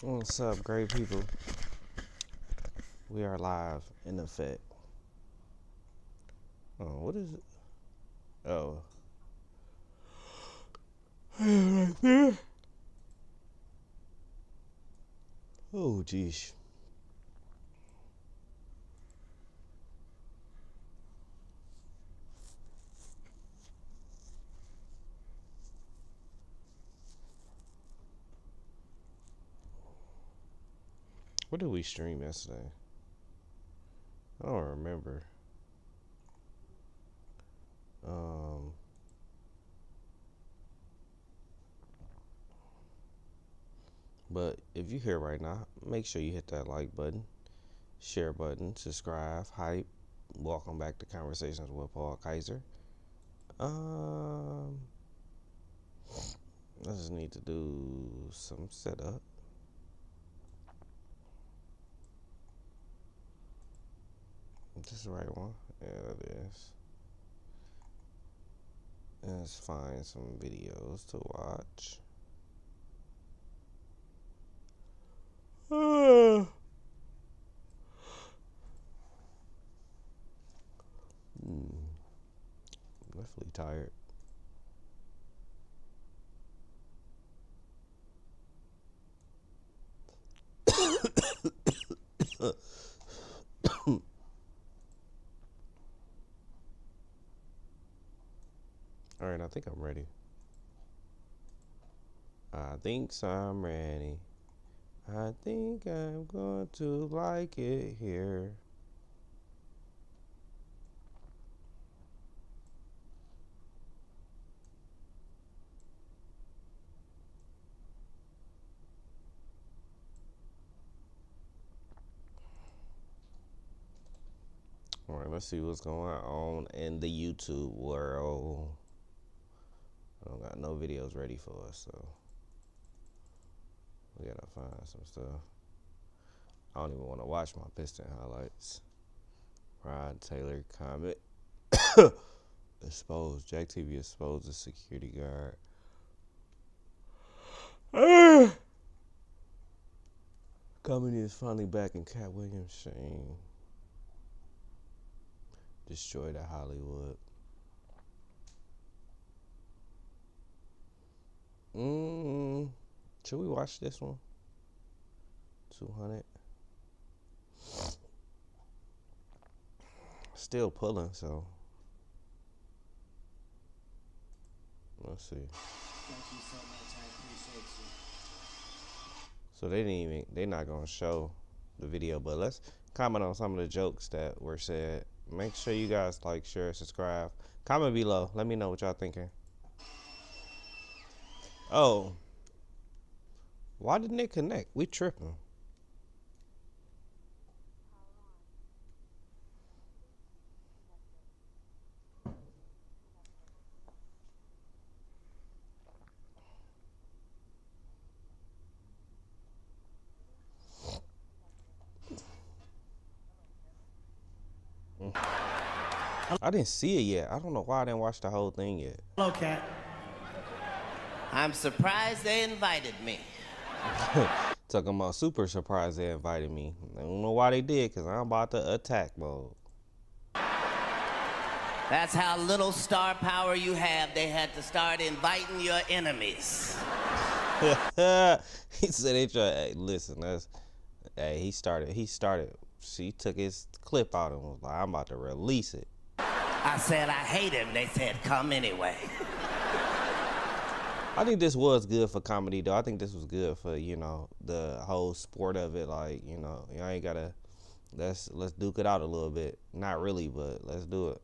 What's up, great people? We are live in effect. Oh, what is it? Oh. Right there. Oh, geez. What did we stream yesterday? I don't remember. But if you're here right now, make sure you hit that like button, share button, subscribe, hype. Welcome back to Conversations with Paul Kizer. I just need to do some setup. Is this the right one? Yeah, it is. Let's find some videos to watch. Definitely tired. All right, I think I'm ready. I think I'm ready. I think I'm going to like it here. All right, let's see what's going on in the YouTube world. I don't got no videos ready for us, so we gotta find some stuff. I don't even want to watch my Piston highlights. Rod Taylor comment. Exposed. Jack TV exposed the security guard. Comedy is finally back in Cat Williams' shame. Destroyed at Hollywood. Should we watch this one? 200. Still pulling, so let's see. Thank you so much. I appreciate you. So they're not gonna show the video, but let's comment on some of the jokes that were said. Make sure you guys like, share, subscribe. Comment below. Let me know what y'all thinking. Oh. Why didn't it connect? We tripping. I didn't see it yet. I don't know why I didn't watch the whole thing yet. Hello, Cat. I'm surprised they invited me. Talking about super surprised they invited me. I don't know why they did, because I'm about to attack mode. That's how little star power you have. They had to start inviting your enemies. He said they tried. Hey, listen, he started. She took his clip out and was like, I'm about to release it. I said I hate him. They said, come anyway. I think this was good for comedy, though. I think this was good for, the whole sport of it. Like, you ain't gotta, let's duke it out a little bit. Not really, but let's do it.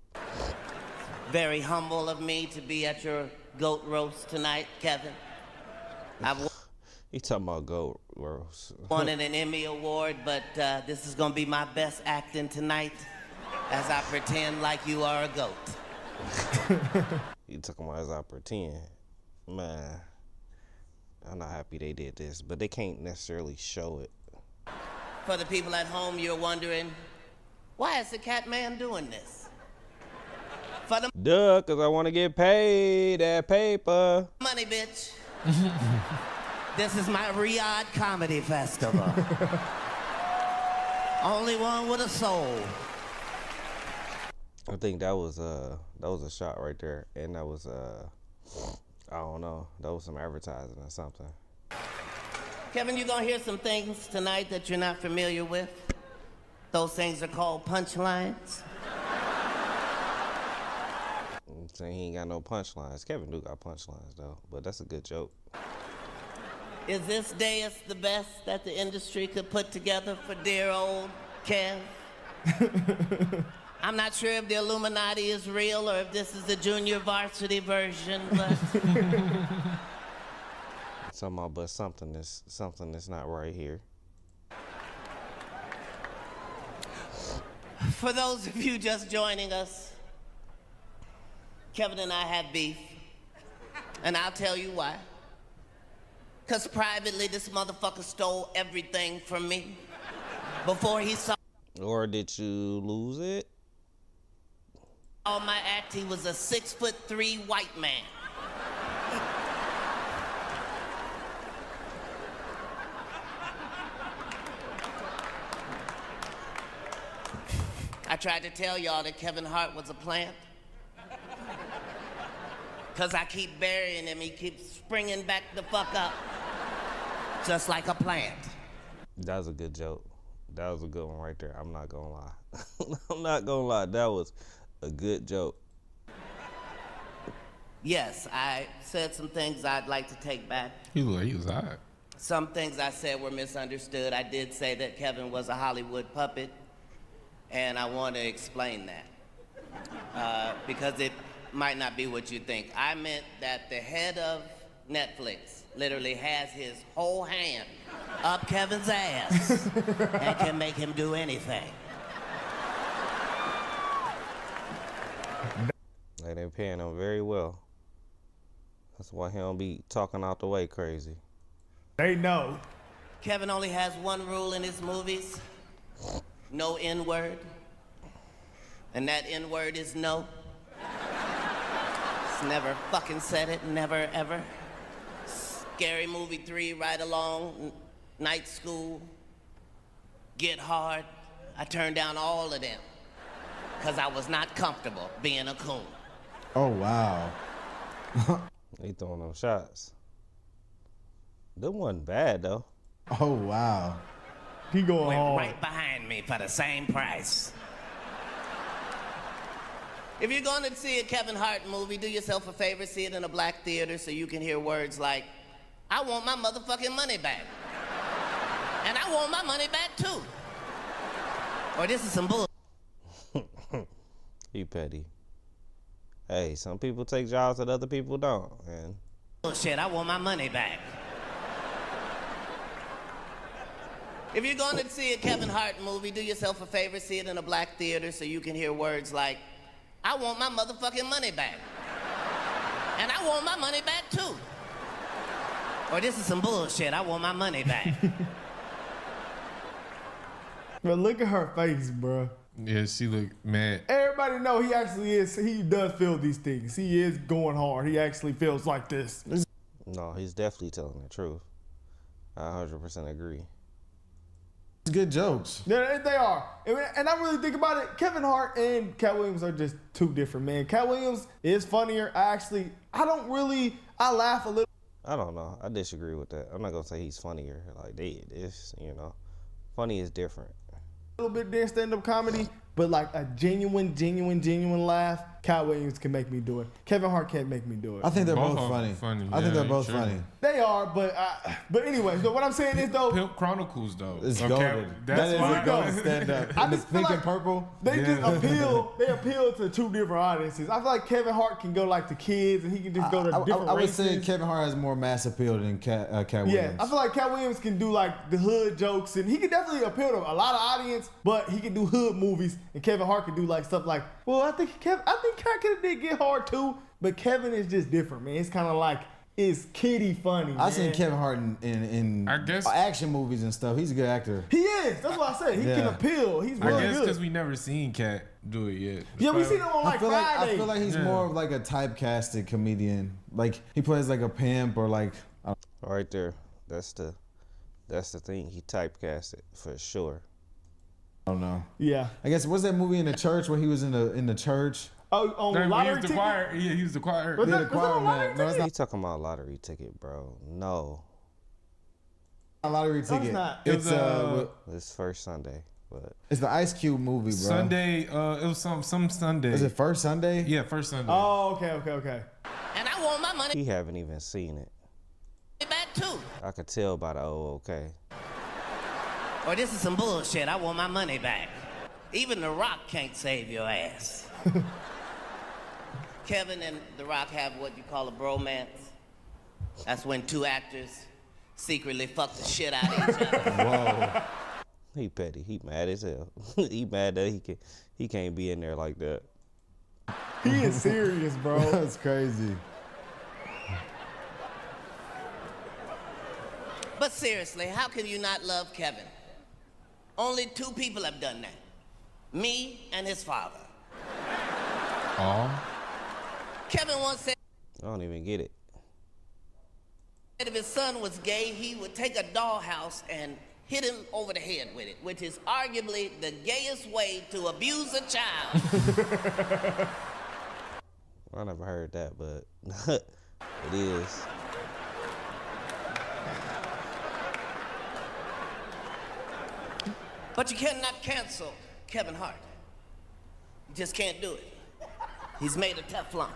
Very humble of me to be at your goat roast tonight, Kevin. He talking about goat roast. Wanted an Emmy Award, but this is gonna be my best acting tonight as I pretend like you are a goat. You talking about as I pretend. Man, I'm not happy they did this, but they can't necessarily show it. For the people at home, you're wondering, why is the Cat Man doing this? For the Duh, because I want to get paid that paper. money, bitch. This is my Riyadh Comedy Festival. Only one with a soul. I think that was a shot right there, and that was I don't know, that was some advertising or something. Kevin, you're gonna hear some things tonight that you're not familiar with. Those things are called punchlines. I'm saying he ain't got no punchlines. Kevin do got punchlines though, but that's a good joke. Is this dais the best that the industry could put together for dear old Kev? I'm not sure if the Illuminati is real or if this is the junior varsity version, but Somehow, but something that's not right here. for those of you just joining us, Kevin and I have beef, and I'll tell you why. Because privately, this motherfucker stole everything from me before he saw Or did you lose it? my act. He was a 6'3" white man. I tried to tell y'all that Kevin Hart was a plant. Because I keep burying him, he keeps springing back the fuck up. Just like a plant. That was a good joke. That was a good one right there. I'm not gonna lie. I'm not gonna lie. That was a good joke. Yes, I said some things I'd like to take back. He was all right. Some things I said were misunderstood. I did say that Kevin was a Hollywood puppet, and I want to explain that. Because it might not be what you think. I meant that the head of Netflix literally has his whole hand up Kevin's ass and can make him do anything. Like they paying him very well. That's why he don't be talking out the way crazy. They know. Kevin only has one rule in his movies. No N-word. And that N-word is no. He's never fucking said it, never ever. Scary Movie 3, Ride Along, Night School, Get Hard. I turned down all of them because I was not comfortable being a coon. Oh, wow. He throwing them shots. Them wasn't bad though. Oh, wow. He going Went hard. right behind me for the same price. If you're going to see a Kevin Hart movie, do yourself a favor, see it in a black theater so you can hear words like, I want my motherfucking money back. And I want my money back too. Or this is some bull. He petty. Hey, some people take jobs that other people don't, and Bullshit, I want my money back. If you're going to see a Kevin Hart movie, do yourself a favor, see it in a black theater so you can hear words like, I want my motherfucking money back. And I want my money back too. Or this is some bullshit, I want my money back. But look at her face, bro. Yeah, she look mad. Everybody know he actually is. He does feel these things. He is going hard. He actually feels like this. no, he's definitely telling the truth. I 100% agree. It's good jokes. Yeah, they are. And I really think about it, Kevin Hart and Cat Williams are just two different, man. Cat Williams is funnier. I laugh a little. I don't know. I disagree with that. I'm not gonna say he's funnier. Like they, it's funny is different. A little bit than stand-up comedy, but like a genuine laugh, Cat Williams can make me do it. Kevin Hart can't make me do it. I think they're Both both are funny. funny. I think Yeah, they're both sure. funny. They are, but anyway, so what I'm saying is though, Pimp Chronicles though. It's Okay, golden. that's That is why- a golden stand-up. I And the just feel pink and like- purple. they just Yeah. appeal to two different audiences. I feel like Kevin Hart can go like to kids, and he can just go to different I would races. say Kevin Hart has more mass appeal than Cat Yeah, Williams. I feel like Cat Williams can do like the hood jokes, and he can definitely appeal to a lot of audience. But he can do hood movies, and Kevin Hart can do like stuff like, well, I think Cat did Get Hard too, but Kevin is just different, man. It's kind of like it's kiddie funny. I've seen man. Kevin Hart in I guess- action movies and stuff. He's a good actor. He is. That's what I said. He can Yeah. appeal. He's I really guess because good. we never seen Cat do it yet. Yeah, we seen him on like I Friday. feel like he's Yeah. more of like a typecasted comedian. Like he plays like a pimp or like Right there. That's the thing. He typecast it for sure. I don't know. Yeah. I guess was that movie in the church where he was in the church? Oh, on No, he lottery was the ticket? choir. Yeah, he was the choir. Was Yeah, that- the was that choir on lottery man. No, it's He talking about lottery ticket, bro. No, not a lottery ticket. it's not. It was, it's first Sunday, but it's the Ice Cube movie, bro. Sunday. It was some Sunday. Is it first Sunday? Yeah, first Sunday. Oh, okay. And I want my money he haven't even seen it. back too. I could tell by the okay. Or this is some bullshit. I want my money back. Even The Rock can't save your ass. Kevin and The Rock have what you call a bromance. That's when two actors secretly fuck the shit out of each other. Whoa. He petty. He mad as hell. He mad that he can't be in there like that. He is serious, bro. That's crazy. But seriously, how can you not love Kevin? Only two people have done that. Me and his father. Oh. Kevin once said I don't even get it. if his son was gay, he would take a dollhouse and hit him over the head with it, which is arguably the gayest way to abuse a child. I never heard that, but it is. But you cannot cancel Kevin Hart. You just can't do it. He's made of Teflon.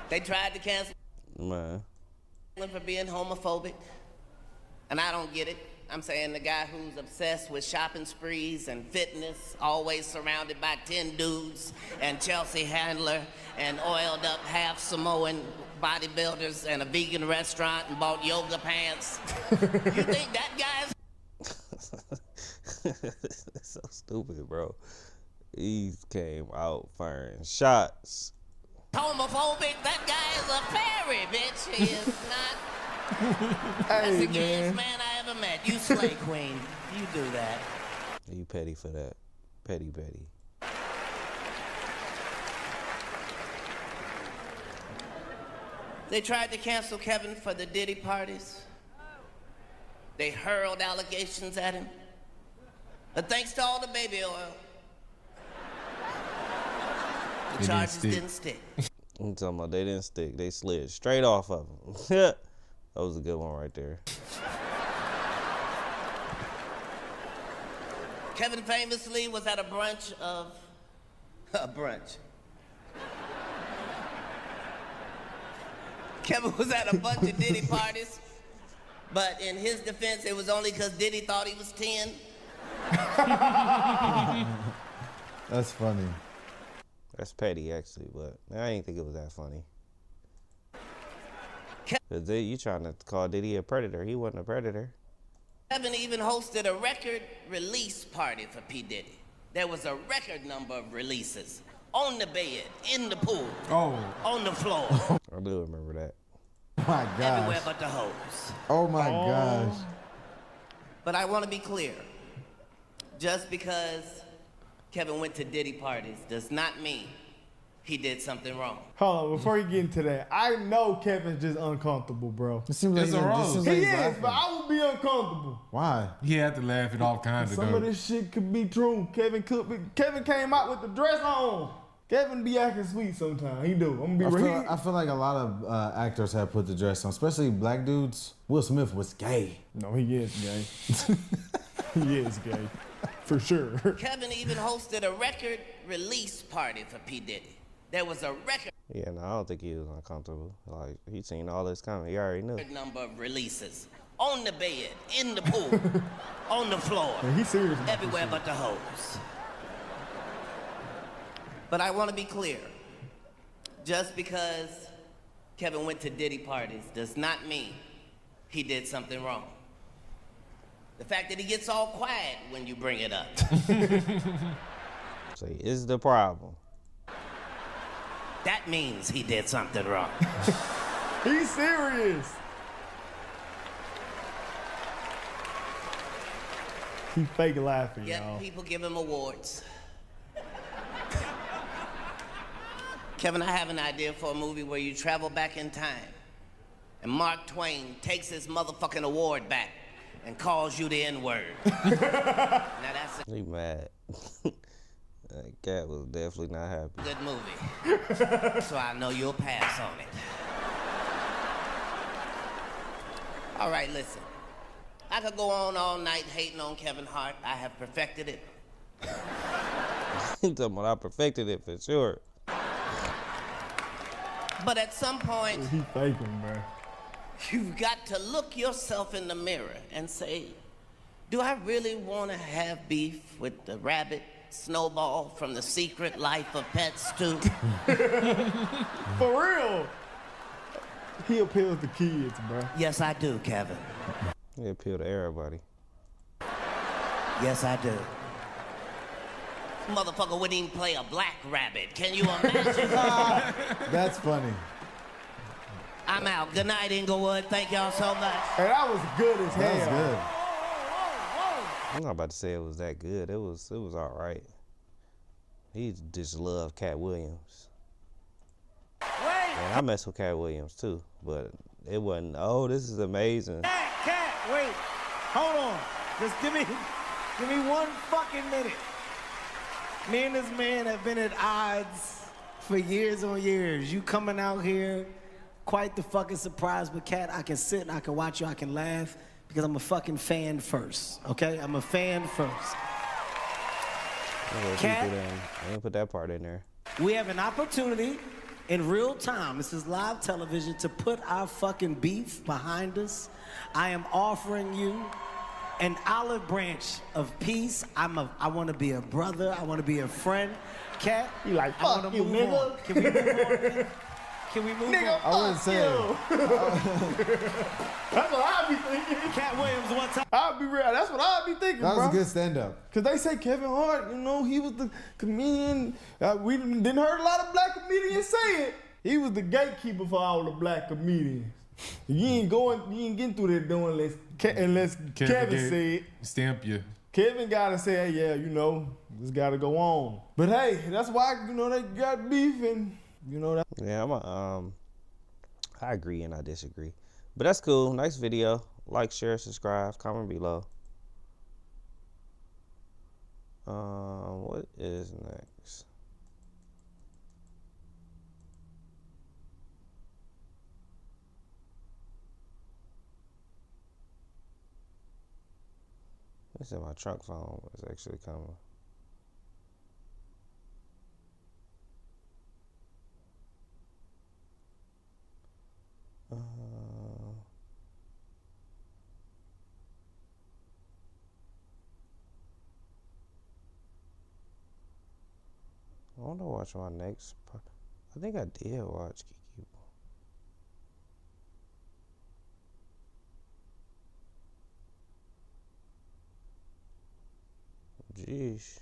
They tried to cancel Man, him for being homophobic, and I don't get it. I'm saying the guy who's obsessed with shopping sprees and fitness, always surrounded by 10 dudes and Chelsea Handler and oiled up half Samoan bodybuilders and a vegan restaurant and bought yoga pants. You think that guy's it's so stupid, bro. He came out firing shots. homophobic? That guy is a fairy, bitch. He is not. That's Hey, the gayest man. man I ever met. You slay queen. You do that. You petty for that. Petty. They tried to cancel Kevin for the Diddy parties. They hurled allegations at him. But thanks to all the baby oil, the didn't charges stick. didn't stick. I'm talking about they didn't stick. They slid straight off of him. That was a good one right there. Kevin famously was at a brunch of... a brunch. Kevin was at a bunch of Diddy parties, but in his defense, it was only because Diddy thought he was 10. That's funny. That's petty, actually, but I didn't think it was that funny. Cause you trying to call Diddy a predator. He wasn't a predator. Kevin even hosted a record release party for P. Diddy. There was a record number of releases. On the bed, in the pool, Oh. on the floor, I do remember that. Oh my everywhere gosh. but the hose. Oh my gosh. But I want to be clear. Just because Kevin went to Diddy parties does not mean he did something wrong. Hold on, before you get into that, I know Kevin's just uncomfortable, bro. It seems like It's he's a just roast. seems He like he's is, laughing. but I would be uncomfortable. Why? He had to laugh at all kinds of Some of stuff. this shit could be true. Kevin came out with the dress on. Kevin be acting sweet sometimes. He do. I'm gonna be real. I feel like a lot of actors have put the dress on, especially black dudes. Will Smith was gay. No, he is gay. He is gay. For sure. Kevin even hosted a record release party for P. Diddy. There was a record Yeah, no, I don't think he was uncomfortable. Like, he seen all this coming. He already knew. number of releases. On the bed, in the pool, on the floor, Man, he's serious about this everywhere shit. but the hose. But I want to be clear. Just because Kevin went to Diddy parties does not mean he did something wrong. The fact that he gets all quiet when you bring it up. Say, is the problem. That means he did something wrong. He's serious. He fake laughing, Yet y'all. people give him awards. Kevin, I have an idea for a movie where you travel back in time and Mark Twain takes his motherfucking award back and calls you the N-word. Now that's a He mad. That cat was definitely not happy. good movie. So I know you'll pass on it. All right, listen. I could go on all night hating on Kevin Hart. I have perfected it. He talking about I perfected it for sure. But at some point, He faking, bro. you've got to look yourself in the mirror and say, do I really want to have beef with the rabbit Snowball from The Secret Life of Pets 2? For real. He appeals to kids, bro. Yes, I do, Kevin. He appeal to everybody. Yes, I do. Motherfucker wouldn't even play a black rabbit. Can you imagine? That's funny. I'm out. Good night, Inglewood. Thank y'all so much. Hey, that was good as hell. That was good. I'm not about to say it was that good. It was all right. He just loved Cat Williams. And I mess with Cat Williams too, but it wasn't. Oh, this is amazing. Cat, wait. Hold on. Just give me 1 fucking minute. Me and this man have been at odds for years on years. You coming out here, quite the fucking surprise. But Cat, I can sit and I can watch you, I can laugh, because I'm a fucking fan first, okay? I'm a fan first. Cat? I didn't put that part in there. We have an opportunity in real time, this is live television, to put our fucking beef behind us. I am offering you an olive branch of peace. I want to be a brother. I want to be a friend. Cat, He like, I wanna fuck you, move nigga. on. Can we move on? Can we move Nigga, on? I wouldn't fuck say you. That's what I be thinking. Cat Williams one time. I'll be real. That's what I be thinking, That was bro. a good stand-up. Cause they say Kevin Hart, you know, he was the comedian. We didn't heard a lot of black comedians say it. He was the gatekeeper for all the black comedians. You ain't getting through there doing unless Kevin gave- said. Stamp you. Kevin gotta say, hey, yeah, you know, this gotta go on. But hey, that's why, you know, they got beef and, you know, that. Yeah, I agree and I disagree. But that's cool. Nice video. Like, share, subscribe, comment below. What is next? This is my trunk phone was actually coming. I want to watch my next part. I think I did watch Kiki. Jeez.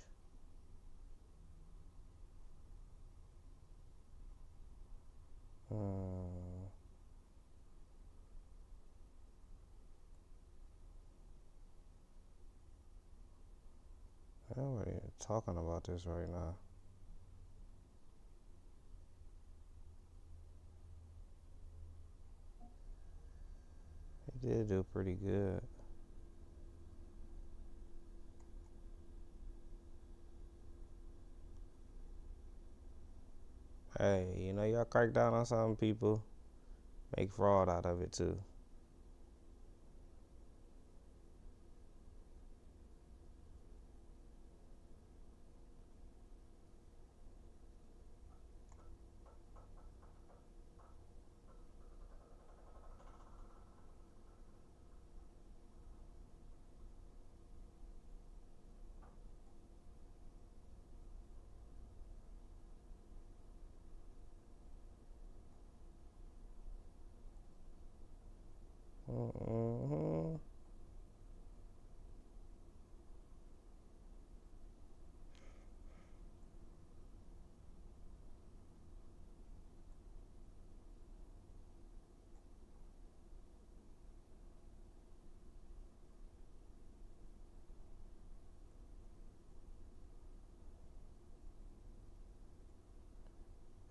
Nobody talking about this right now. He did do pretty good. Hey, you know, y'all crack down on some people, make fraud out of it too.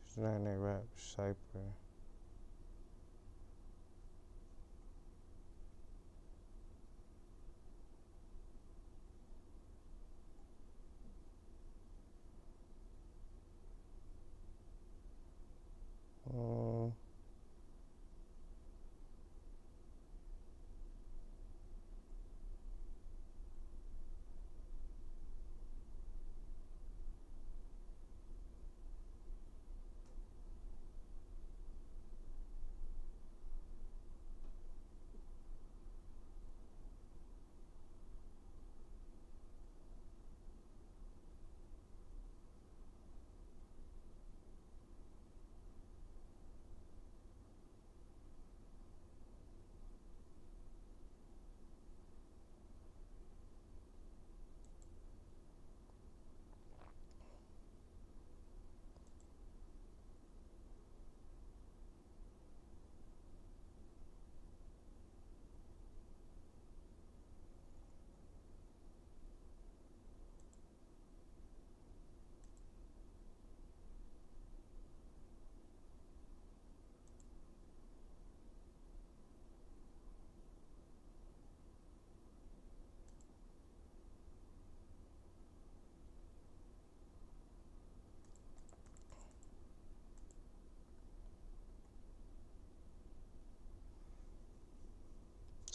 It's not that rap cypher.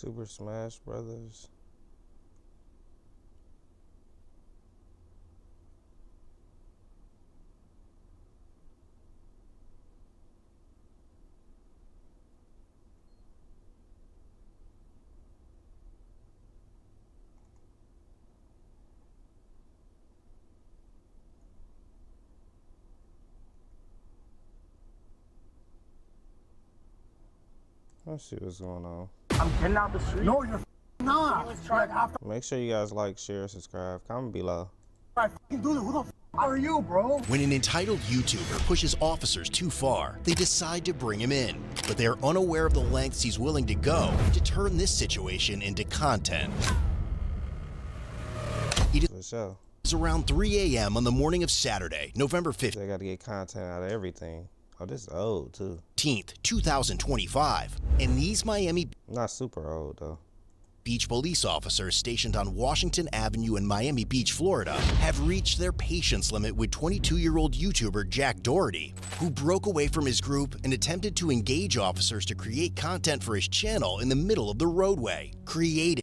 Super Smash Brothers. Let's see what's going on. I'm getting out the street. No, you're not. Like, after Make sure you guys like, share, subscribe, comment below. I do this, who the are you, bro? When an entitled YouTuber pushes officers too far, they decide to bring him in. But they're unaware of the lengths he's willing to go to turn this situation into content. It For sure. is around 3 a.m. on the morning of Saturday, November They gotta get content out of everything. Oh, this is old too. 15th, 2025. And these Miami Not super old though. Beach police officers stationed on Washington Avenue in Miami Beach, Florida, have reached their patience limit with 22-year-old YouTuber Jack Doherty, who broke away from his group and attempted to engage officers to create content for his channel in the middle of the roadway, creating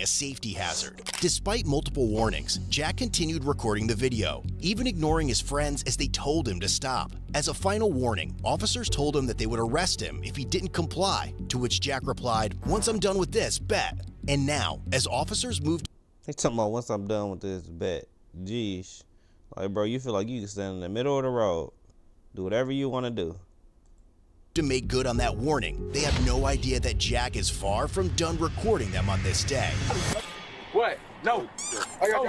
a safety hazard. Despite multiple warnings, Jack continued recording the video, even ignoring his friends as they told him to stop. As a final warning, officers told him that they would arrest him if he didn't comply, to which Jack replied, "Once I'm done with this, bet." And now, as officers moved They talking about once I'm done with this bet. Jeez. Like, bro, you feel like you can stand in the middle of the road, do whatever you want to do. to make good on that warning, they have no idea that Jack is far from done recording them on this day. What? No. I got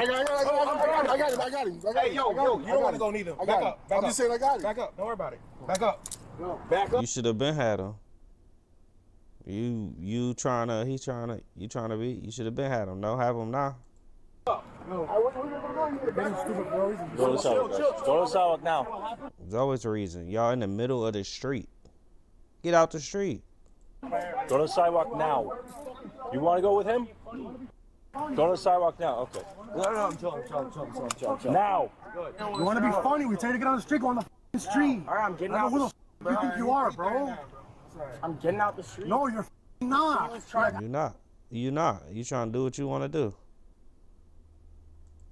him. Hey, yo, you don't want to go neither. Back up. I'm just saying I got him. Back up. Don't worry about it. Back up. Back up. You should have been had him. You trying to be. You should have been had him. No, have him now. Go to the sidewalk now. There's always a reason. Y'all in the middle of the street. Get out the street. Go to the sidewalk now. You want to go with him? Go to the sidewalk now. Okay. No, I'm chilling. Now. You want to be funny? We tell you to get on the street, go on the street. All right, I'm getting out. Who the you think you are, bro? I'm getting out the street. No, you're not. You not. You trying to do what you want to do.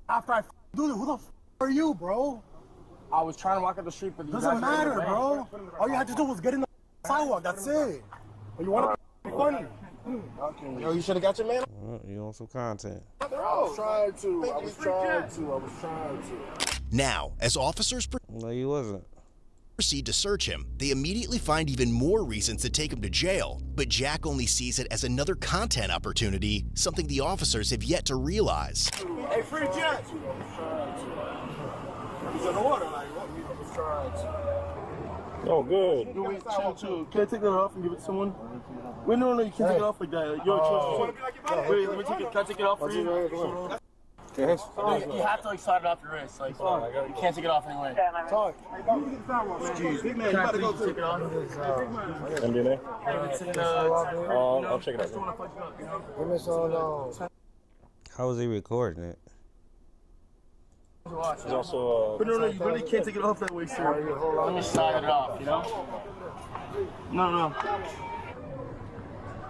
After I do this, who the are you, bro? I was trying to walk up the street, but you doesn't matter, bro. All you had to do was get in the sidewalk. That's it. You want to be funny? Yo, you should have got your man. You want some content? I was trying to. Now, as officers No, you wasn't. proceed to search him, they immediately find even more reasons to take him to jail. But Jack only sees it as another content opportunity, something the officers have yet to realize. Hey, free Jack. He's in the water, like what? I was trying to. Oh, good. Can I take that off and give it to someone? Wait, no, you can't take it off like that. Yo, wait, let me take it. Can I take it off for you? You have to like slide it off your wrist. Like, you can't take it off anyway. Talk. Excuse me, man. You gotta go take it off. MDMA? I'll check it out. How was he recording it? He's also. But no, you really can't take it off that way, sir. Let me slide it off, you know? No.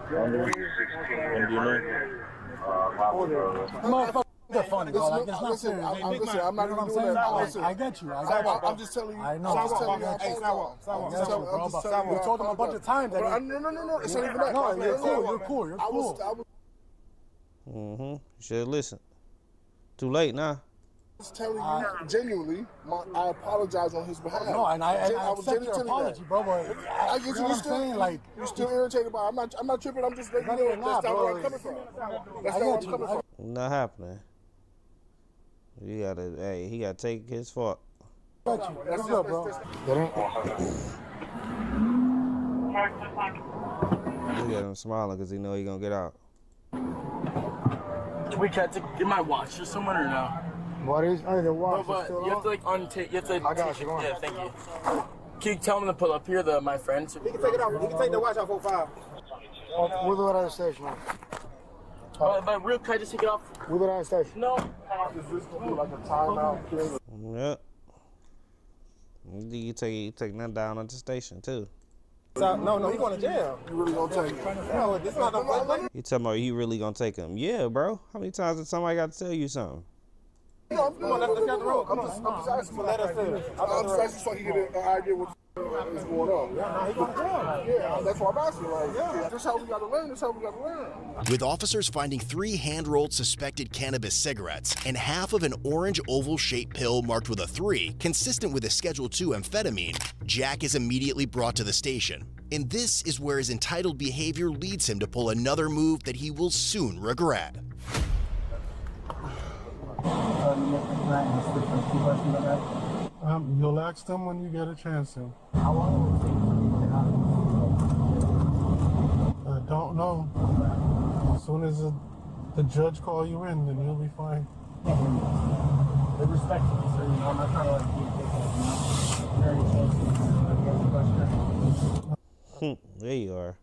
MDMA? Motherfucker, they're funny, bro. Like, it's not serious. Listen, I'm not even doing that. Listen, I get you. I'm just telling you. I know. I'm just telling you. Bro, we told him a bunch of times that No. It's not even that. No, you're cool. You should have listened. Too late now. I was telling you genuinely, I apologize on his behalf. No, and I was accept your genuinely apology, bro. But I get you. You're still irritated by it. I'm not tripping. I'm just letting you know that's not where I'm coming from. That's not where I'm coming from. Not happening. He gotta take his fault. That's good, bro. Look at him smiling because he know he gonna get out. We can't get my watch or someone or no? What is? I need to watch. No, but you have to like untake. You have to. I got you. Go on. Yeah, thank you. Can you tell him to pull up here, my friend? He can take it off. He can take the watch off 05. We'll do it at the station. But real, can I just take it off? We'll do it at the station. No. Is this gonna be like a timeout? Yep. You take that down at the station too. No, he going to jail. You really gonna take him? No, this not the first. You talking about you really gonna take him? Yeah, bro. How many times did somebody got to tell you something? Come on, let's get the road. I'm just asking for let us in. I'm just asking so he get an idea what's going on. Yeah, he going to jail. Yeah, that's what I'm asking. Like, yeah, that's how we got to learn. That's how we got to learn. With officers finding 3 hand-rolled suspected cannabis cigarettes and half of an orange oval-shaped pill marked with a 3, consistent with a Schedule II amphetamine, Jack is immediately brought to the station. And this is where his entitled behavior leads him to pull another move that he will soon regret. You'll ask them when you get a chance to. I don't know. As soon as the judge call you in, then you'll be fine. They respect me, so I'm not trying to like be a dickhead. There you are.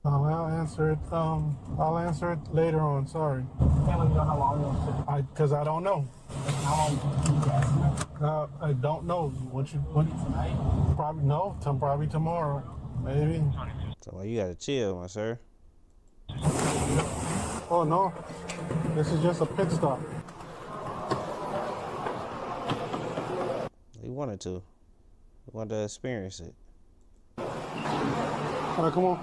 I'll answer it. I'll answer it later on. Sorry. Can't let me know how long it'll take. Because I don't know. How long do I don't know. What tonight? Probably no. Probably tomorrow. Maybe. So you gotta chill, my sir. Oh no. This is just a pit stop. He wanted to. He wanted to experience it. All right, come on.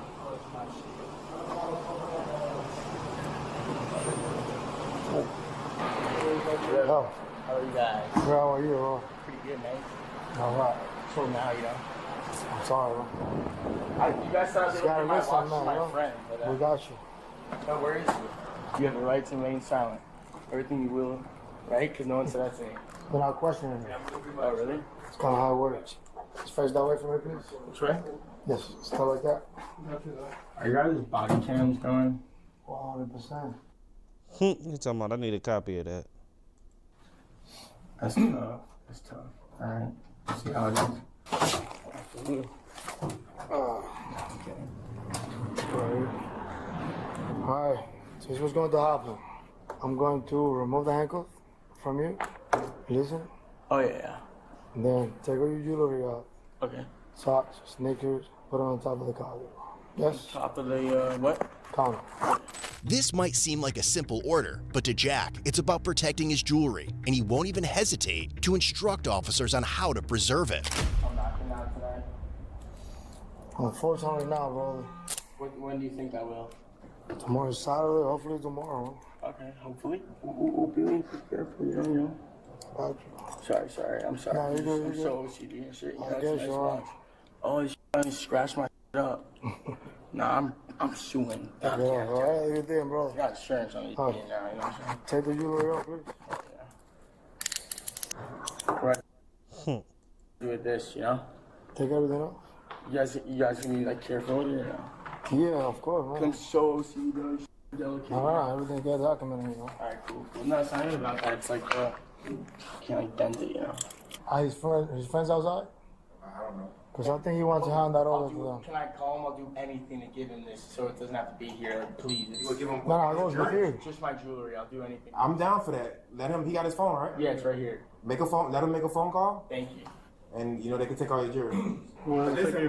How are you guys? How are you? Pretty good, man. All right. So now, you know. I'm sorry, bro. You guys started to gotta my listen watch now, my bro. friend. But, We got you. no worries. You have the right to remain silent. Everything you will, right? Because no one said that to me. We're not questioning you. Oh, really? It's kind of how it works. Just face that way for me, please. Which way? Yes, stuff like that. Are you guys' body cams going? 100%. You talking about I need a copy of that. That's tough. That's tough. All right. See how it is. Alright, so here's what's going to happen. I'm going to remove the handcuff from you. Listen. Oh, yeah. And then take all your jewelry out. Okay. Socks, sneakers, put it on top of the counter. Yes? Top of the, what? Counter. This might seem like a simple order, but to Jack, it's about protecting his jewelry, and he won't even hesitate to instruct officers on how to preserve it. I'm knocking out tonight. Unfortunately not, brother. When do you think I will? Tomorrow's Saturday, hopefully tomorrow. Okay, hopefully. Hopefully, prepare for you, you know. Got you. Sorry. I'm sorry. Nah, you're good, I'm you're so OCD and shit. You know, I it's guess a nice you are. watch. Oh, this shit scratched my shit up. Nah, I'm suing. Yeah, alright, you did, bro. I got insurance on these Huh. now, you know what I'm saying? Take the jewelry out, please. Right. Do with this, you know? Take everything off. You guys gonna be like careful with it, you know? Yeah, of course, man. I'm so OCD, bro. Delicate. Alright, everything gets documented, you know. Alright, cool. No, it's not even about that. It's like, can't like bend it, you know? His friends outside? I don't know. Because I think he wants to hand that over to them. Can I call him? I'll do anything to give him this so it doesn't have to be here. Like, please. You would give him No, it goes right here. just my jewelry. I'll do anything. I'm down for that. Let him. He got his phone, right? Yeah, it's right here. Make a phone. Let him make a phone call, Thank you. and you know they can take all your jewelry. Listen,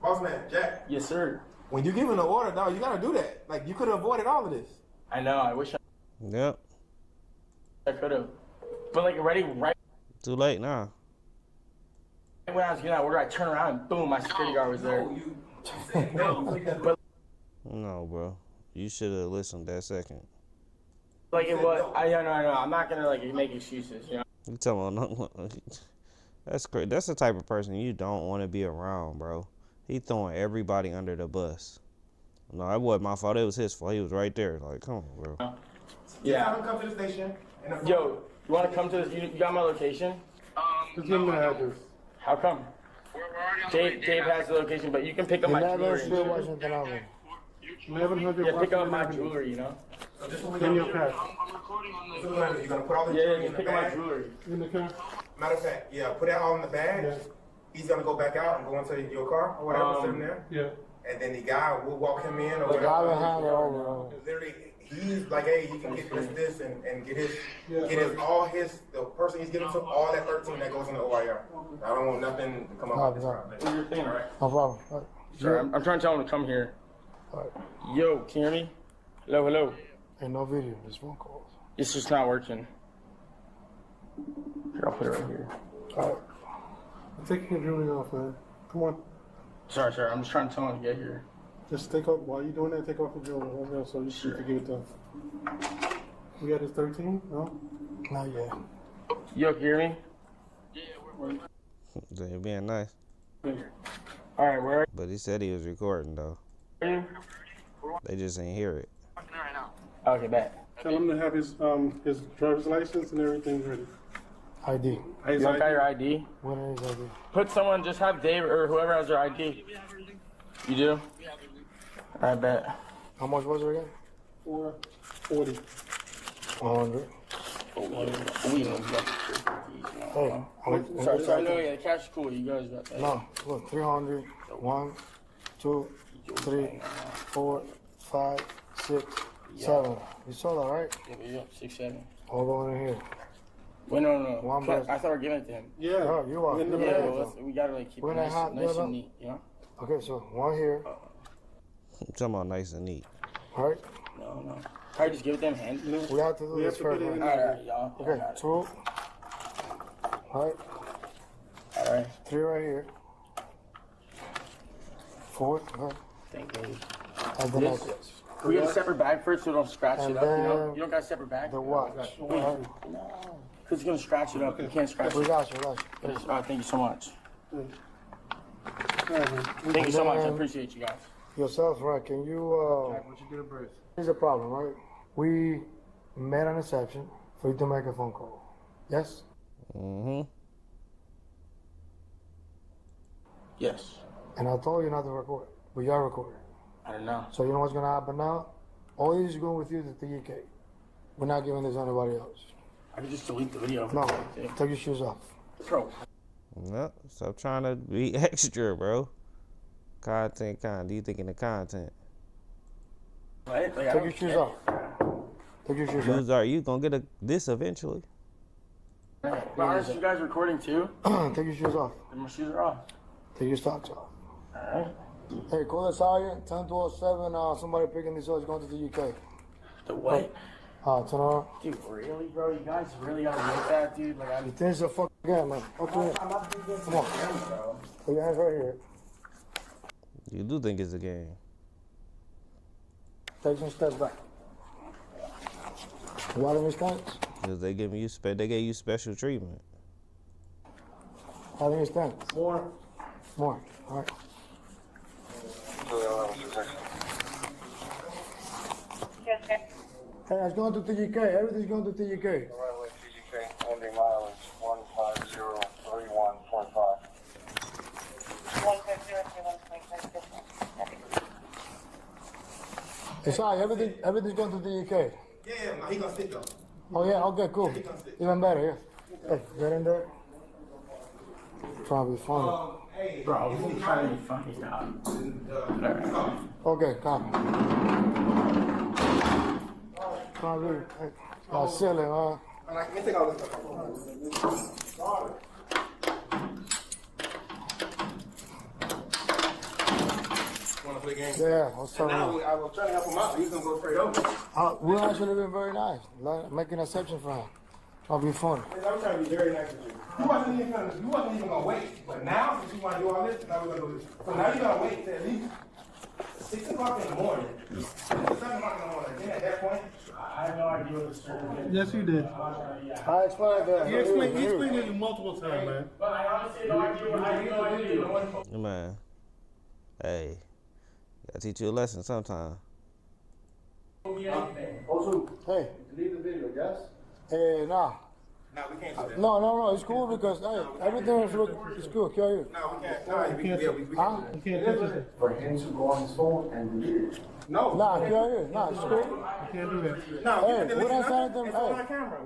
boss man, Jack. Yes, sir. When you give him the order, dog, you gotta do that. Like you could have avoided all of this. I know. I wish Yep. I could have. But like already right Too late now. when I was getting out of order, I turned around and boom, my security guard was there. But No, bro. You should have listened that second. like it was. I know. I'm not gonna like make excuses. You know. You talking about that's crazy. That's the type of person you don't want to be around, bro. He throwing everybody under the bus. No, that wasn't my fault. It was his fault. He was right there. Like, come on, bro. Yeah. Have him come to the station. Yo, you want to come to this? You got my location? Just give me the address. How come? Dave has the location, but you can pick up my 11 Street, jewelry. Washington Avenue. 1100 Yeah, pick up my jewelry, you know? In your car. You're gonna put all the Yeah, jewelry in just the pick up my bag. jewelry. In the car? Matter of fact, yeah, put it all in the bag. Yeah. He's gonna go back out and go into your car or whatever, sit in there. Yeah. and then the guy will walk him in or The whatever. guy will hand it over. Literally, he's like, hey, you can get this, and get the person he's giving to, all that 13 that goes in the OIR. I don't want nothing to come up with this. Do your thing. All right. No problem. Sorry, I'm trying to tell him to come here. Yo, can you hear me? Hello, hello. Ain't no video. It's phone calls. It's just not working. Here, I'll put it right here. All right. I'm taking your jewelry off, man. Come on. Sorry, I'm just trying to tell him to get here. Just take off, while you're doing that, take off the jewelry. So you can give it to him. You got his 13? No? Not yet. Yo, can you hear me? They're being nice. All right, where But he said he was recording, though. are you? They just ain't hear it. Okay, bet. Tell him to have his driver's license and everything's ready. ID. You don't got your ID? What is ID? Put someone, just have Dave or whoever has their ID. You do? I bet. How much was it again? 440. 100. Hey, Sorry, no, yeah, the cash is cool. You guys got that. No, look, 300. 1, 2, 3, 4, 5, 6, 7. You saw that, right? Yeah, 6, 7. All going in here. Wait, no. One I person. thought we were giving it to him. Yeah, no, you are. Yeah, well, we gotta like keep it When I have nice the and neat, you know? Okay, so one here. I'm talking about nice and neat. All right. No. Can I just give it to him hand? We have to do this first. All right, y'all. Okay, 2. All right. All right. 3 right here. 4. Right. Thank you. And then like this. We get a separate bag first so we don't scratch And it up, you know? then You don't got a separate bag? The watch. Wait. No. Because it's going to scratch it up. You can't scratch We it. got you. Yes, thank you so much. Thank you so much. I appreciate you guys. Yourself, right? Can you, here's the problem, right? We made an exception for you to make a phone call. Yes? Mm-hmm. Yes. And I told you not to record, but you are recording. I don't know. So you know what's gonna happen now? All this is going with you to the UK. We're not giving this to anybody else. I can just delete the video. No, take your shoes off. Bro. No, stop trying to be extra, bro. Content. You thinking of content. Right? Like, Take your shoes off. Take your shoes off. Are you gonna get this eventually? But aren't you guys recording too? Take your shoes off. My shoes are off. Take your socks off. Alright. Hey, call the sergeant. 10-07. Somebody picking this up is going to the UK. The what? Turn around. Dude, really, bro? You guys really gotta make that, dude? Like, I'm. Finish the fucking game, man. Okay. Come on. Put your hands right here. You do think it's a game? Take some steps back. Why do we stand? Because they gave you special treatment. How do we stand? More. All right. Hey, it's going to the UK. Everything's going to the UK. Runway TGK, ending mileage 1503145. 1503145. Hey, sorry, everything's going to the UK. Yeah, he gonna sit though. Oh, yeah, okay, cool. Even better, yeah. Hey, get in there. Trying to be funny. Bro, I'm trying to be funny, dog. Okay, come. Come on, hey. That's silly, man. Let me take all this stuff. Want to play games? Yeah, what's up? Now I was trying to help him out. He's gonna go straight over. We actually been very nice. Making an exception for him. Trying to be funny. I'm trying to be very nice with you. You wasn't even gonna wait. But now, since you want to do all this, now we're gonna do this. So now you gotta wait till at least 6 o'clock in the morning. 7 o'clock in the morning. Then at that point, I have no idea what this is. Yes, you did. I explained that. You explained it multiple times, man. But I honestly have no idea. Man, hey, gotta teach you a lesson sometime. Also, hey. leave the video, yes? Hey, nah. No, we can't do that. No, it's cool because hey, everything is cool. Can you? No, we can't. No, we can't. Huh? You can't touch it. For him to go on his phone and delete it. No. Nah, can you? Nah, it's cool. You can't do that. No, Hey, what I said to them, it's on hey, camera. I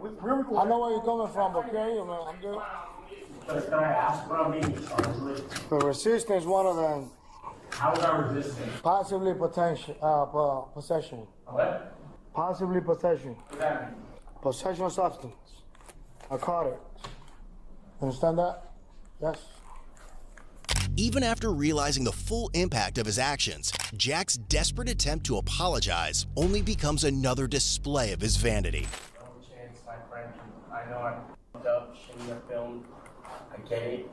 know where you're coming from, but can you, man? I'm good. Can I ask what I'm being charged with? The resistance, one of them. How was I resisting? Possibly possession. What? Possibly possession. What that mean? Possession of substance. I caught it. Understand that? Yes. Even after realizing the full impact of his actions, Jack's desperate attempt to apologize only becomes another display of his vanity. No chance, my friend. I know I fucked up, shouldn't have filmed. I get it.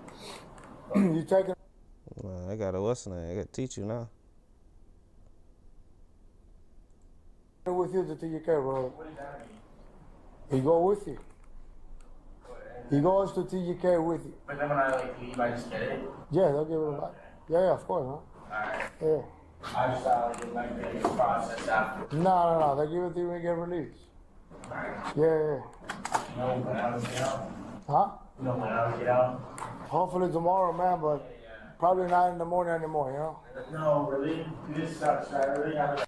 You taking Well, I gotta what's the name? I gotta teach you now. it with you to TGK, bro? What does that mean? He go with you. He goes to TGK with you. But then when I leave, I just get it. Yeah, they'll give it back. Yeah, of course, Alright. huh? Yeah. I just thought like it might be a process after. No. They give it to you when you get released. Alright. Yeah. You know when I would get out? Huh? You know when I would get out? Hopefully tomorrow, man, but probably not in the morning anymore, you know? No, really? This sucks. I really have.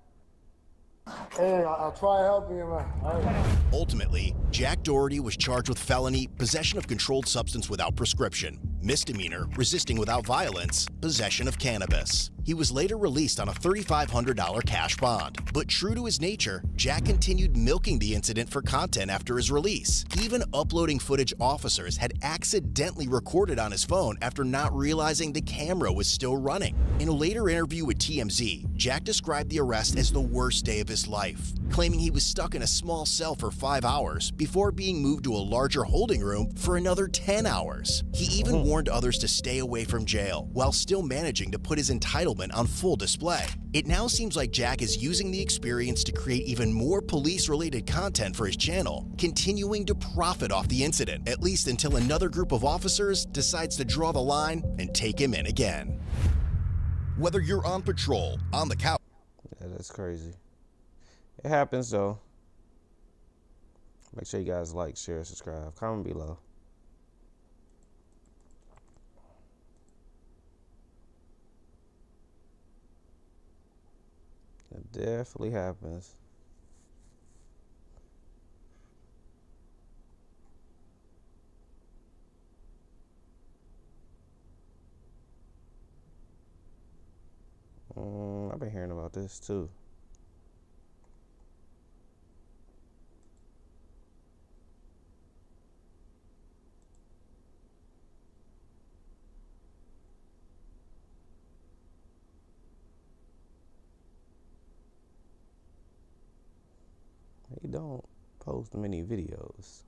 Hey, I'll try to help you, man. All right. Ultimately, Jack Doherty was charged with felony possession of controlled substance without prescription, misdemeanor resisting without violence, possession of cannabis. He was later released on a $3,500 cash bond. But true to his nature, Jack continued milking the incident for content after his release, even uploading footage officers had accidentally recorded on his phone after not realizing the camera was still running. In a later interview with TMZ, Jack described the arrest as the worst day of his life, claiming he was stuck in a small cell for 5 hours before being moved to a larger holding room for another 10 hours. He even warned others to stay away from jail, while still managing to put his entitlement on full display. It now seems like Jack is using the experience to create even more police-related content for his channel, continuing to profit off the incident, at least until another group of officers decides to draw the line and take him in again. Whether you're on patrol, on the couch, Yeah, that's crazy. It happens though. Make sure you guys like, share, subscribe, comment below. It definitely happens. I've been hearing about this too. He don't post many videos.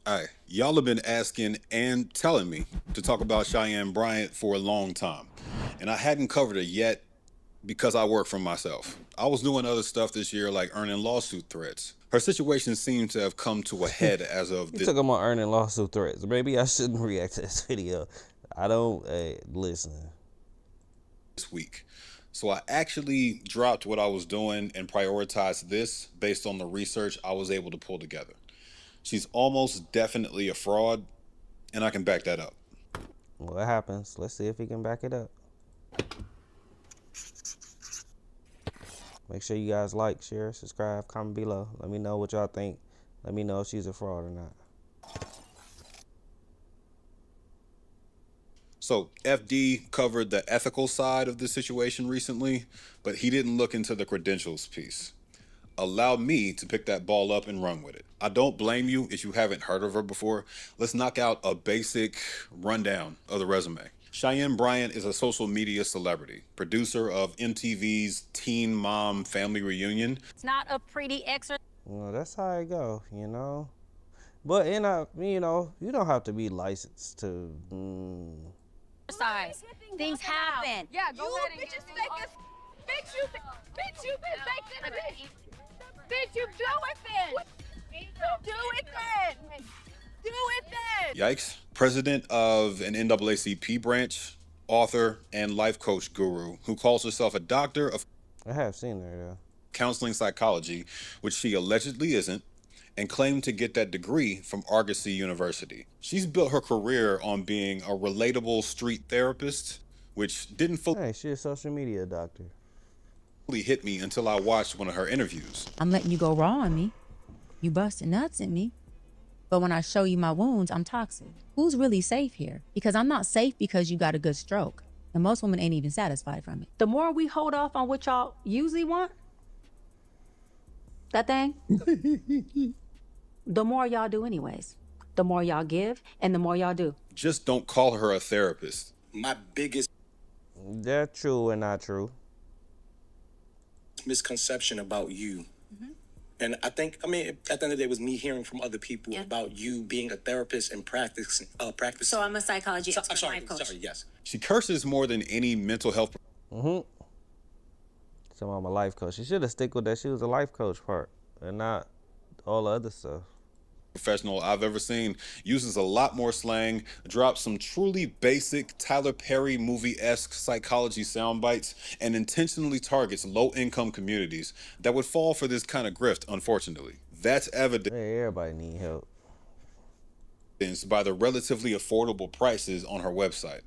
All right, y'all have been asking and telling me to talk about Cheyenne Bryant for a long time, and I hadn't covered it yet because I work for myself. I was doing other stuff this year, like earning lawsuit threats. Her situation seemed to have come to a head as of You this. took him on earning lawsuit threats. Maybe I shouldn't react to this video. I don't listen. This week. So I actually dropped what I was doing and prioritized this based on the research I was able to pull together. She's almost definitely a fraud, and I can back that up. What happens? Let's see if he can back it up. Make sure you guys like, share, subscribe, comment below. Let me know what y'all think. Let me know if she's a fraud or not. So FD covered the ethical side of the situation recently, but he didn't look into the credentials piece. Allow me to pick that ball up and run with it. I don't blame you if you haven't heard of her before. Let's knock out a basic rundown of the resume. Cheyenne Bryant is a social media celebrity, producer of MTV's Teen Mom Family Reunion. It's not a pretty exercise. Well, that's how it go, you know. But you know, you don't have to be licensed to. Things happen. Yeah, go ahead and get bitch, you been faked in a bitch. Bitch, you do it then. Do it then. Do it then. Yikes. President of an NAACP branch, author, and life coach guru who calls herself a doctor of I have seen her, yeah. counseling psychology, which she allegedly isn't, and claimed to get that degree from Argosy University. She's built her career on being a relatable street therapist, which didn't Hey, she's a social media doctor. fully hit me until I watched one of her interviews. I'm letting you go raw on me. You busting nuts at me. But when I show you my wounds, I'm toxic. Who's really safe here? Because I'm not safe because you got a good stroke. And most women ain't even satisfied from it. The more we hold off on what y'all usually want, that thing, the more y'all do anyways. The more y'all give and the more y'all do. Just don't call her a therapist. My biggest That's true and not true. misconception about you. And I think, at the end of the day, it was me hearing from other people about you being a therapist and practicing. So I'm a psychology expert, I'm sorry, life coach. sorry, yes. She curses more than any mental health. So I'm a life coach. She should have stick with that. She was a life coach part and not all the other stuff. Professional I've ever seen, uses a lot more slang, drops some truly basic Tyler Perry movie-esque psychology sound bites, and intentionally targets low-income communities that would fall for this kind of grift, unfortunately. That's evident. Hey, everybody need help. By the relatively affordable prices on her website.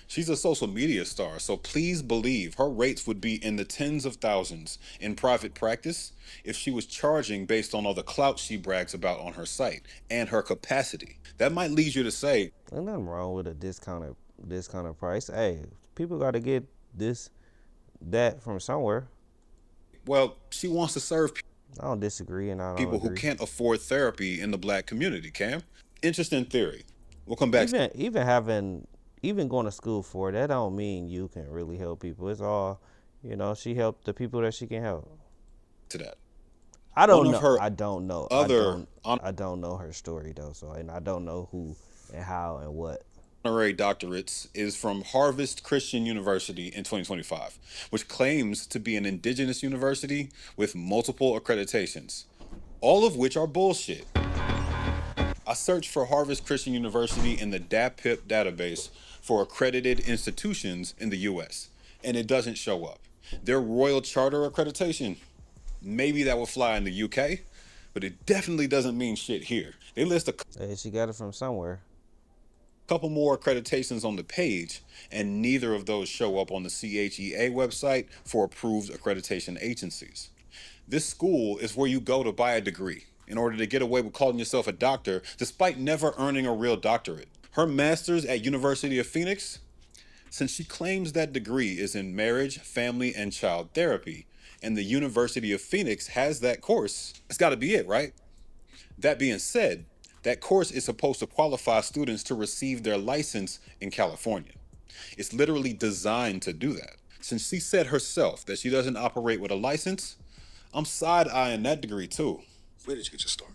She's a social media star, so please believe her rates would be in the tens of thousands in private practice if she was charging based on all the clout she brags about on her site and her capacity. That might lead you to say, There's nothing wrong with a discounted price. Hey, people got to get that from somewhere. well, she wants to serve I don't disagree, and I don't people agree. who can't afford therapy in the black community, Cam. Interesting theory. We'll come back Even going to school for it, that don't mean you can really help people. It's all, she helped the people that she can help. to that. I don't One of know. her I don't know. other I don't know her story though. So, and I don't know who and how and what. honorary doctorates is from Harvest Christian University in 2025, which claims to be an indigenous university with multiple accreditations, all of which are bullshit. I searched for Harvest Christian University in the DAPIP database for accredited institutions in the US, and it doesn't show up. Their Royal Charter accreditation, maybe that would fly in the UK, but it definitely doesn't mean shit here. They list a Hey, she got it from somewhere. couple more accreditations on the page, and neither of those show up on the CHEA website for approved accreditation agencies. This school is where you go to buy a degree in order to get away with calling yourself a doctor despite never earning a real doctorate. Her master's at University of Phoenix, since she claims that degree is in marriage, family, and child therapy, and the University of Phoenix has that course, it's got to be it, right? That being said, that course is supposed to qualify students to receive their license in California. It's literally designed to do that. Since she said herself that she doesn't operate with a license, I'm side-eyeing that degree too. Where did you get your start?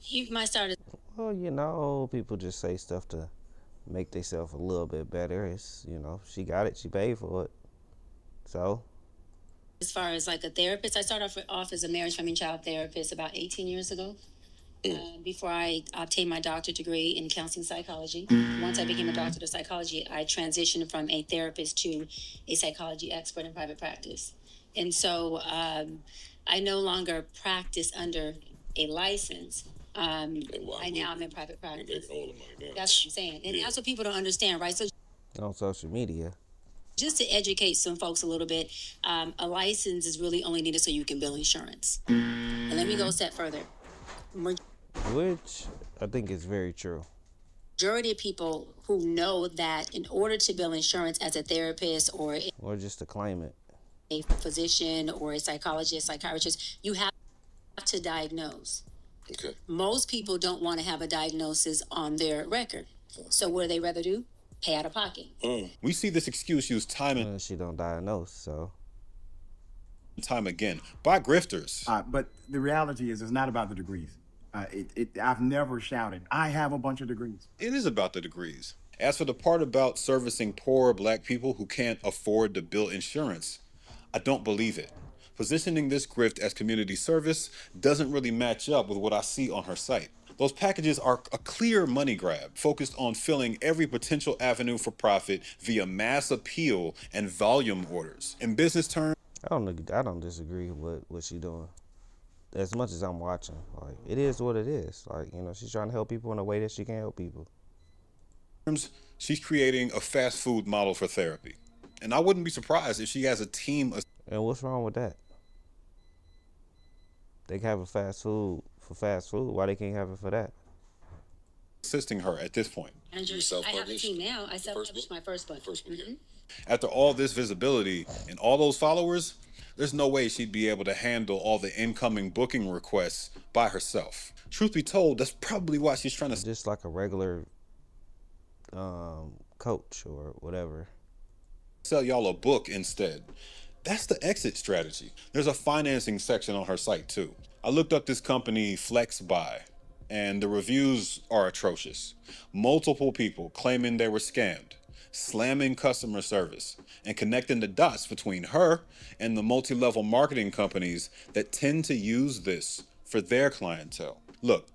You might start. Well, people just say stuff to make themselves a little bit better. It's, she got it. She paid for it. So. As far as like a therapist, I started off as a marriage, family, and child therapist about 18 years ago. Before I obtained my doctorate degree in counseling psychology. Once I became a doctor of psychology, I transitioned from a therapist to a psychology expert in private practice. And so I no longer practice under a license. I now am in private practice. That's what I'm saying. And that's what people don't understand, right? So On social media. just to educate some folks a little bit, a license is really only needed so you can bill insurance. And let me go a step further. Which I think is very true. Majority of people who know that in order to bill insurance as a therapist or just to claim it, a physician or a psychologist, psychiatrist, you have to diagnose. Okay. Most people don't want to have a diagnosis on their record. So what do they rather do? Pay out of pocket. We see this excuse used time and she don't diagnose, so time again by grifters. But the reality is, it's not about the degrees. I've never shouted, I have a bunch of degrees. It is about the degrees. As for the part about servicing poor black people who can't afford to bill insurance, I don't believe it. Positioning this grift as community service doesn't really match up with what I see on her site. Those packages are a clear money grab, focused on filling every potential avenue for profit via mass appeal and volume orders. In business terms, I don't disagree with what she's doing. as much as I'm watching. Like, it is what it is. Like, you know, she's trying to help people in a way that she can help people. She's creating a fast food model for therapy. And I wouldn't be surprised if she has a team of... And what's wrong with that? They can have a fast food for fast food. Why they can't have it for that? assisting her at this point. I have a team now. I self-published my first book. After all this visibility and all those followers, there's no way she'd be able to handle all the incoming booking requests by herself. Truth be told, that's probably why she's trying to... Just like a regular coach or whatever. Sell y'all a book instead. That's the exit strategy. There's a financing section on her site too. I looked up this company, FlexBuy, and the reviews are atrocious. Multiple people claiming they were scammed, slamming customer service, and connecting the dots between her and the multi-level marketing companies that tend to use this for their clientele. Look,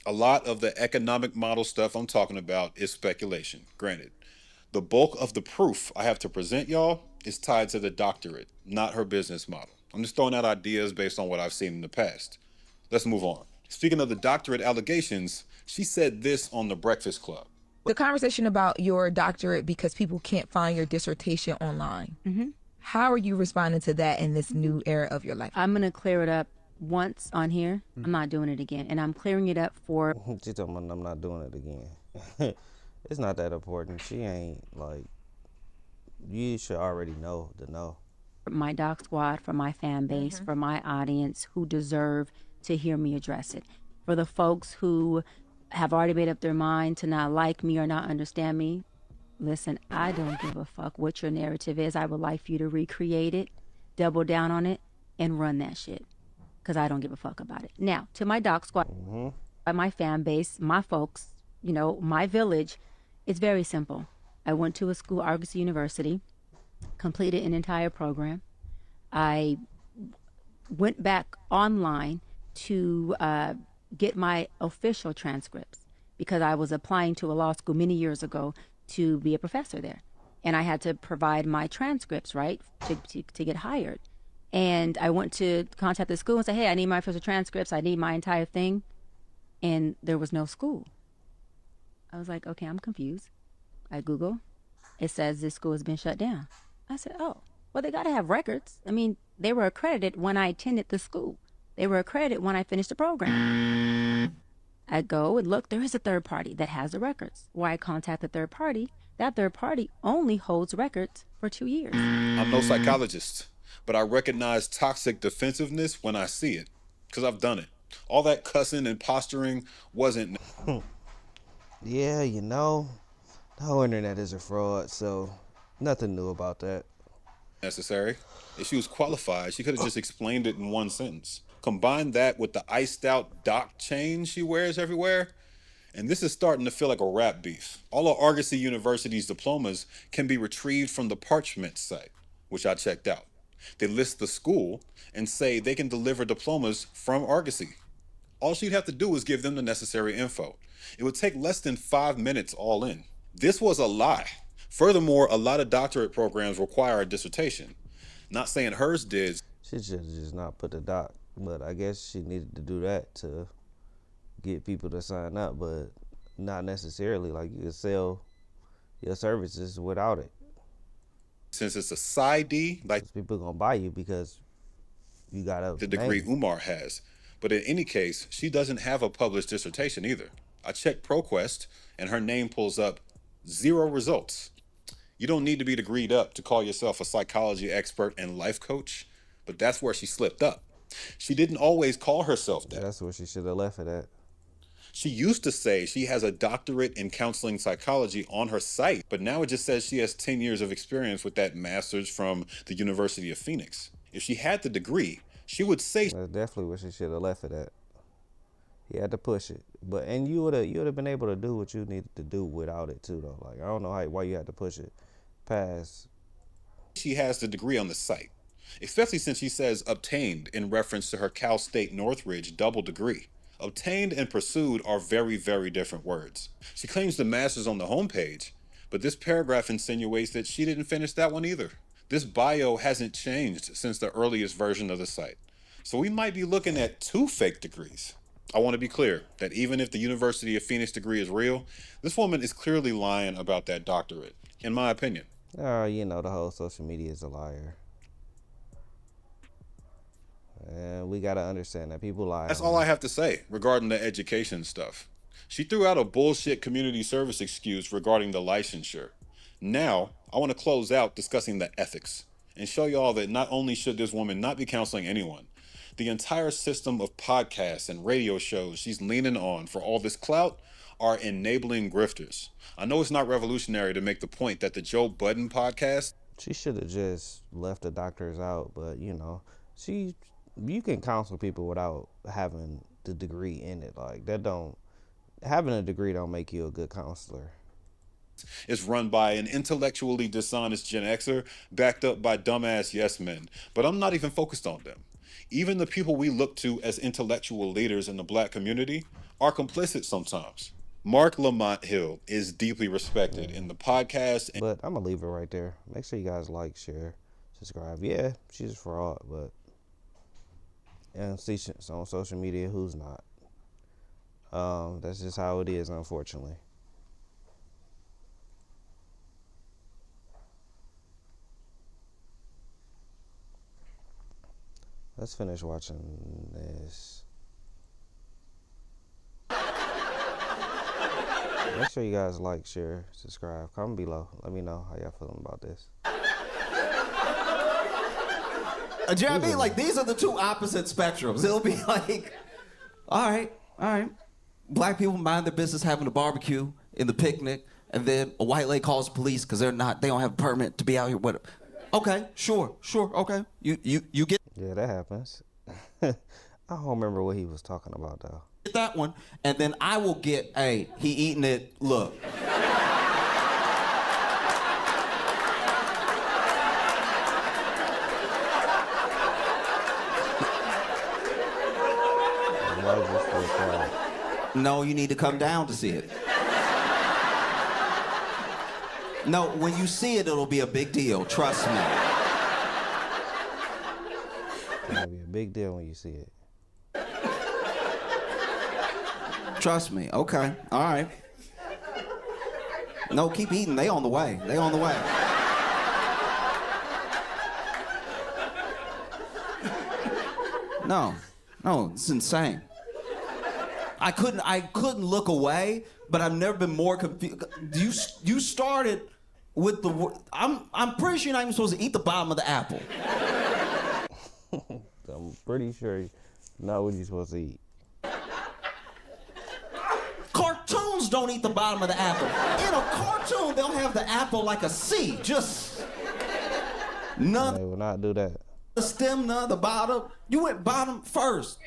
a lot of the economic model stuff I'm talking about is speculation, granted. The bulk of the proof I have to present y'all is tied to the doctorate, not her business model. I'm just throwing out ideas based on what I've seen in the past. Let's move on. Speaking of the doctorate allegations, she said this on The Breakfast Club. The conversation about your doctorate because people can't find your dissertation online. Mm-hmm. How are you responding to that in this new era of your life? I'm going to clear it up once on here. I'm not doing it again. And I'm clearing it up for... She's talking about I'm not doing it again. It's not that important. She ain't like... You should already know the know. my doc squad, for my fan base, for my audience who deserve to hear me address it. For the folks who have already made up their mind to not like me or not understand me, listen, I don't give a fuck what your narrative is. I would like for you to recreate it, double down on it, and run that shit. Because I don't give a fuck about it. Now, to my doc squad, my fan base, my folks, you know, my village, it's very simple. I went to a school, Argosy University, completed an entire program. I went back online to get my official transcripts because I was applying to a law school many years ago to be a professor there. And I had to provide my transcripts, right, to get hired. And I went to contact the school and say, hey, I need my official transcripts. I need my entire thing. And there was no school. I was like, okay, I'm confused. I Google. It says this school has been shut down. I said, oh, well, they got to have records. I mean, they were accredited when I attended the school. They were accredited when I finished the program. I go and look, there is a third party that has the records. Why I contact the third party, that third party only holds records for 2 years. I'm no psychologist, but I recognize toxic defensiveness when I see it, because I've done it. All that cussing and posturing wasn't... Yeah, you know, the whole internet is a fraud, so nothing new about that. Necessary. If she was qualified, she could have just explained it in one sentence. Combine that with the iced out doc chain she wears everywhere, and this is starting to feel like a rap beef. All of Argosy University's diplomas can be retrieved from the Parchment site, which I checked out. They list the school and say they can deliver diplomas from Argosy. All she'd have to do is give them the necessary info. It would take less than 5 minutes all in. This was a lie. Furthermore, a lot of doctorate programs require a dissertation. Not saying hers did. She should have just not put the doc, but I guess she needed to do that to get people to sign up, but not necessarily. Like, you could sell your services without it. Since it's a side D, like people gonna buy you because you got the degree Umar has. But in any case, she doesn't have a published dissertation either. I checked ProQuest and her name pulls up 0 results. You don't need to be degreed up to call yourself a psychology expert and life coach, but that's where she slipped up. She didn't always call herself that. That's where she should have left it at. She used to say she has a doctorate in counseling psychology on her site, but now it just says she has 10 years of experience with that master's from the University of Phoenix. If she had the degree, she would say... That's definitely where she should have left it at. You had to push it, and you would have been able to do what you needed to do without it too, though. Like, I don't know why you had to push it past. She has the degree on the site, especially since she says obtained in reference to her Cal State Northridge double degree. Obtained and pursued are very, very different words. She claims the master's on the homepage, but this paragraph insinuates that she didn't finish that one either. This bio hasn't changed since the earliest version of the site. So we might be looking at 2 fake degrees. I want to be clear that even if the University of Phoenix degree is real, this woman is clearly lying about that doctorate, in my opinion. You know, the whole social media is a liar. And we got to understand that people lie. That's all I have to say regarding the education stuff. She threw out a bullshit community service excuse regarding the licensure. Now, I want to close out discussing the ethics and show y'all that not only should this woman not be counseling anyone, the entire system of podcasts and radio shows she's leaning on for all this clout are enabling grifters. I know it's not revolutionary to make the point that the Joe Budden podcast... She should have just left the doctors out, but, you know, you can counsel people without having the degree in it. Like, having a degree don't make you a good counselor. It's run by an intellectually dishonest Gen Xer backed up by dumbass yes men. But I'm not even focused on them. Even the people we look to as intellectual leaders in the black community are complicit sometimes. Mark Lamont Hill is deeply respected in the podcast. But I'm going to leave it right there. Make sure you guys like, share, subscribe. Yeah, she's a fraud, but and see on social media who's not. That's just how it is, unfortunately. Let's finish watching this. Make sure you guys like, share, subscribe. Comment below. Let me know how y'all feeling about this. Jeremy, like, these are the 2 opposite spectrums. It'll be like, all right. Black people mind their business having a barbecue in the picnic, and then a white lady calls the police because they don't have a permit to be out here with it. Okay, sure, okay. You get... Yeah, that happens. I don't remember what he was talking about, though. Get that one, and then I will get, hey, he eating it, look. No, you need to come down to see it. No, when you see it, it'll be a big deal. Trust me. It'll be a big deal when you see it. Trust me. Okay. All right. No, keep eating. They on the way. No, it's insane. I couldn't look away, but I've never been more confused. You started with the... I'm pretty sure you're not even supposed to eat the bottom of the apple. I'm pretty sure not what you're supposed to eat. Cartoons don't eat the bottom of the apple. In a cartoon, they'll have the apple like a C. Just... None... They will not do that. The stem, none, the bottom. You went bottom first.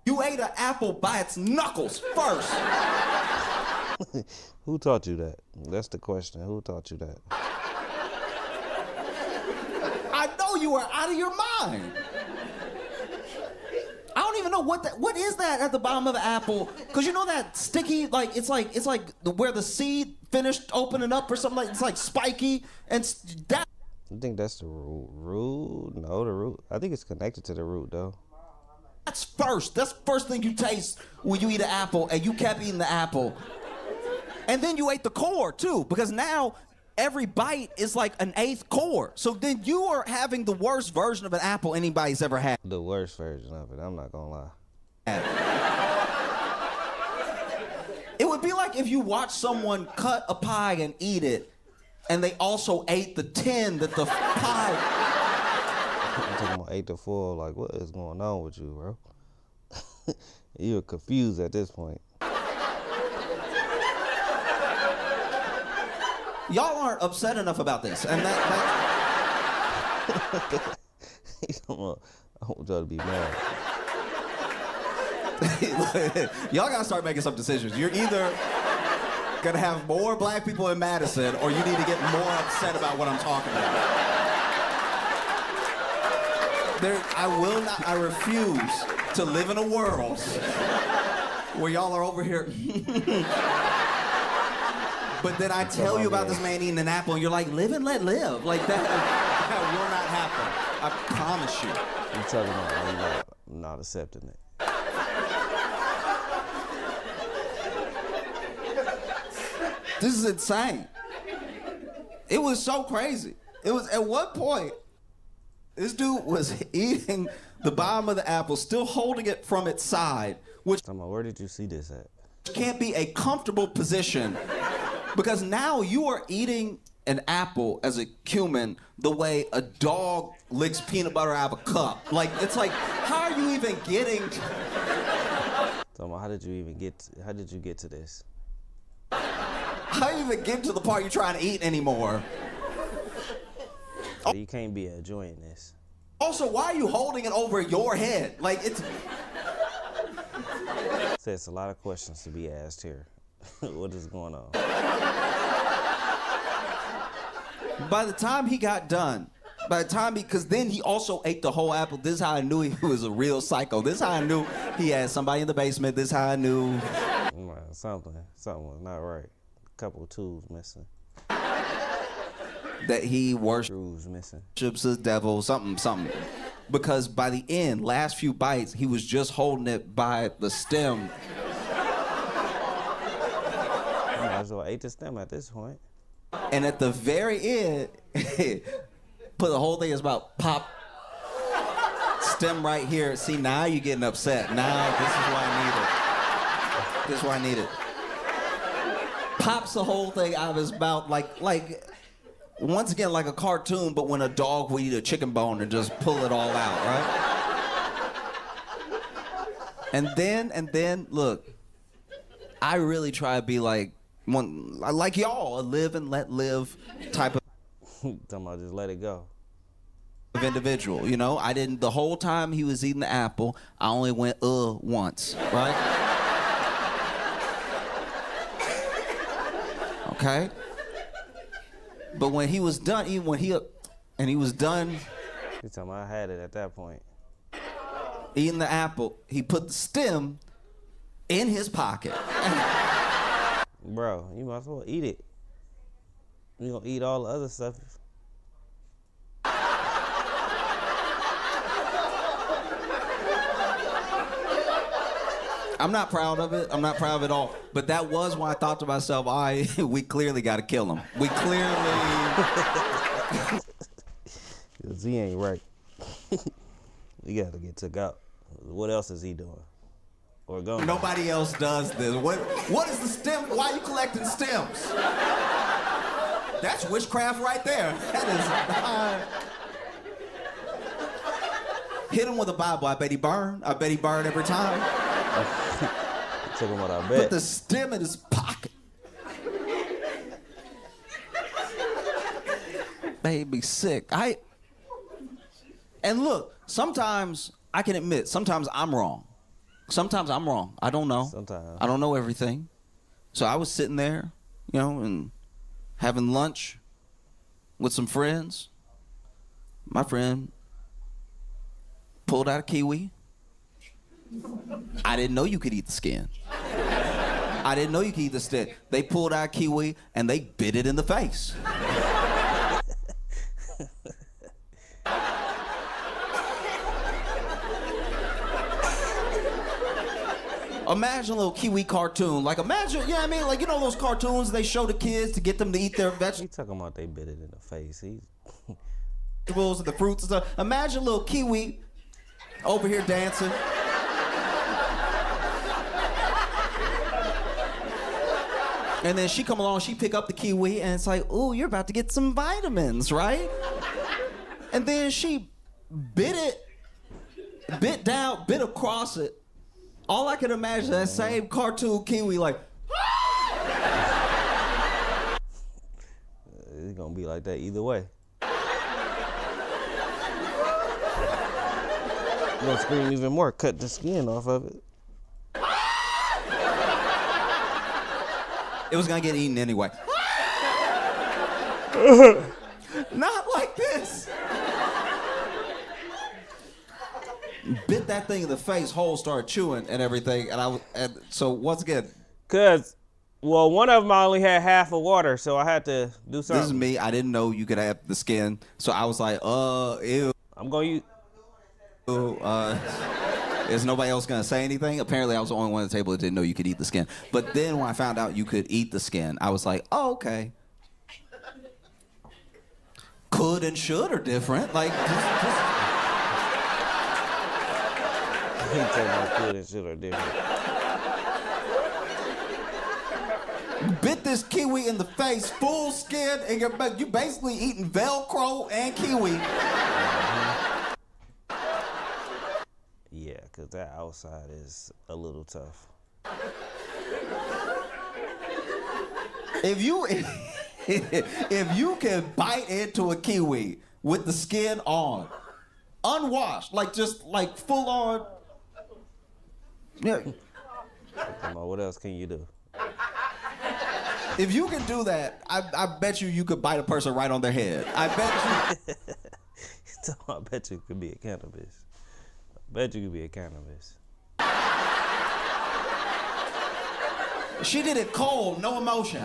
You ate an apple by its knuckles first. Who taught you that? That's the question. Who taught you that? I know you are out of your mind. I don't even know what is that at the bottom of the apple? Cause you know that sticky, like it's like where the seed finished opening up or something, like it's like spiky and that. I think that's the root. No, the root. I think it's connected to the root though. That's first. That's the first thing you taste when you eat an apple, and you kept eating the apple. And then you ate the core, too, because now every bite is like an 8th core. So then you are having the worst version of an apple anybody's ever had. The worst version of it, I'm not gonna lie. It would be like if you watch someone cut a pie and eat it, and they also ate the tin that the pie... I'm talking about 8 to 4, like, what is going on with you, bro? You're confused at this point. Y'all aren't upset enough about this, and that... I want y'all to be mad. Y'all gotta start making some decisions. You're either gonna have more black people in Madison, or you need to get more upset about what I'm talking about. I refuse to live in a world where y'all are over here. But then I tell you about this man eating an apple and you're like, live and let live. Like that will not happen. I promise you. You talking about I'm not accepting it. This is insane. It was so crazy. It was at one point, this dude was eating the bottom of the apple, still holding it from its side, which where did you see this at? Can't be a comfortable position because now you are eating an apple as a human the way a dog licks peanut butter out of a cup. Like, it's like, how are you even getting? How did you get to this? How do you even get to the part you're trying to eat anymore? You can't be enjoying this. Also, why are you holding it over your head? Like, it's... So it's a lot of questions to be asked here. What is going on? By the time he got done, because then he also ate the whole apple. This is how I knew he was a real psycho. This is how I knew he had somebody in the basement. This is how I knew. Something was not right. A couple of tools missing. That he worships the devil, something. Because by the end, last few bites, he was just holding it by the stem. You might as well ate the stem at this point. And at the very end, put the whole thing is about pop stem right here. See, now you're getting upset. Now this is why I need it. This is why I need it. Pops the whole thing out of his mouth like once again like a cartoon, but when a dog would eat a chicken bone and just pull it all out, right? And then look, I really try to be like y'all, a live and let live type of talking about just let it go. Of individual, you know? I didn't, the whole time he was eating the apple, I only went once, right? Okay? But when he was done, he was done. You talking about I had it at that point. Eating the apple, he put the stem in his pocket. Bro, you might as well eat it. You gonna eat all the other stuff. I'm not proud of it. I'm not proud of it at all. But that was when I thought to myself, we clearly got to kill him. We clearly... Because he ain't right. He got to get took out. What else is he doing? Or going? Nobody else does this. What is the stem? Why are you collecting stems? That's witchcraft right there. That is... Hit him with a Bible. I bet he burned. I bet he burned every time. Took him out, I bet. Put the stem in his pocket. Made me sick. And look, sometimes I can admit, sometimes I'm wrong. Sometimes I'm wrong. I don't know. Sometimes. I don't know everything. So I was sitting there, you know, and having lunch with some friends. My friend pulled out a kiwi. I didn't know you could eat the skin. I didn't know you could eat the skin. They pulled out a kiwi and they bit it in the face. Imagine a little kiwi cartoon. Like, imagine, you know what I mean? Like, you know those cartoons they show the kids to get them to eat their vegetables? He talking about they bit it in the face. Vegetables and the fruits and stuff. Imagine a little kiwi over here dancing. And then she come along, she pick up the kiwi, and it's like, ooh, you're about to get some vitamins, right? And then she bit across it. All I can imagine is that same cartoon kiwi like, it's gonna be like that either way. You're gonna scream even more, cut the skin off of it. It was gonna get eaten anyway. Not like this. Bit that thing in the face, whole started chewing and everything, and so once again. One of them I only had half of water, so I had to do something. This is me. I didn't know you could have the skin, so I was like, ew. I'm going to use... Is nobody else gonna say anything? Apparently, I was the only one at the table that didn't know you could eat the skin. But then when I found out you could eat the skin, I was like, oh, okay. Could and should are different. Like, just... He talking about could and should are different. Bit this kiwi in the face, full skin, and you basically eating Velcro and kiwi. Yeah, because that outside is a little tough. If you can bite into a kiwi with the skin on, unwashed, like just like full on. Yeah. Come on, what else can you do? If you can do that, I bet you could bite a person right on their head. I bet you. I bet you could be a cannabis. Bet you could be a cannabis. She did it cold, no emotion.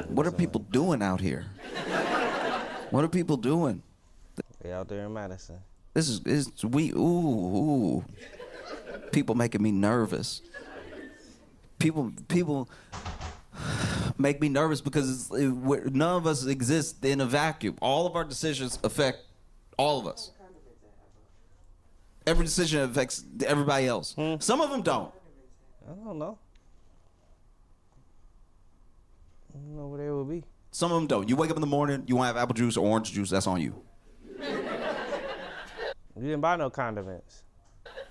What are people doing out here? What are people doing? They out there in Madison. This is ooh. People making me nervous. People make me nervous because none of us exist in a vacuum. All of our decisions affect all of us. Every decision affects everybody else. Some of them don't. I don't know. I don't know what they would be. Some of them don't. You wake up in the morning, you want to have apple juice or orange juice, that's on you. You didn't buy no condiments.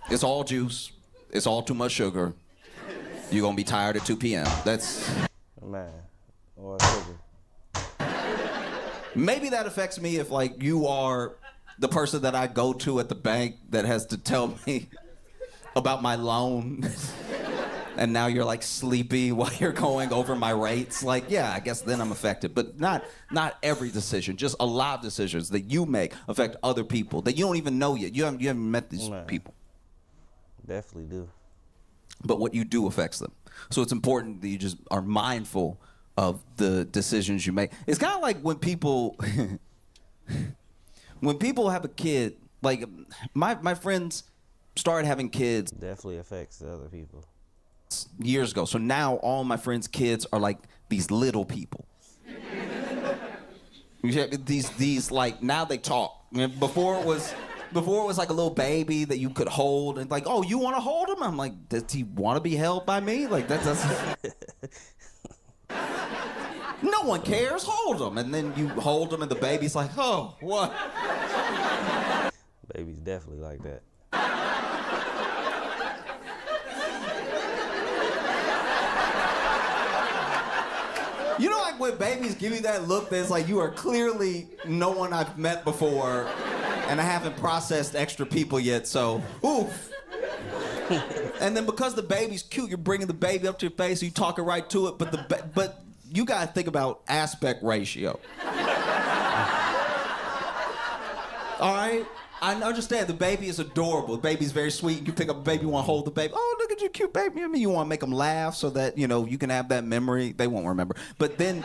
It's all juice. It's all too much sugar. You're going to be tired at 2 p.m. That's... Man. Or sugar. Maybe that affects me if, like, you are the person that I go to at the bank that has to tell me about my loan. And now you're, like, sleepy while you're going over my rates. Like, yeah, I guess then I'm affected. But not every decision. Just a lot of decisions that you make affect other people that you don't even know yet. You haven't met these people. Definitely do. But what you do affects them. So it's important that you just are mindful of the decisions you make. It's kind of like when people have a kid, like my friends started having kids. Definitely affects the other people. Years ago. So now all my friends' kids are like these little people. These like, now they talk. Before it was like a little baby that you could hold and like, oh, you want to hold him? I'm like, does he want to be held by me? Like that's no one cares. Hold him, and then you hold him, and the baby's like, oh, what? Baby's definitely like that. You know, like when babies give you that look that's like you are clearly no one I've met before, and I haven't processed extra people yet, so oof. And then because the baby's cute, you're bringing the baby up to your face, so you talking right to it, but you gotta think about aspect ratio. All right? I understand the baby is adorable. The baby's very sweet. You pick up a baby, you want to hold the baby. Oh, look at your cute baby. I mean, you want to make them laugh so that, you know, you can have that memory. They won't remember. But then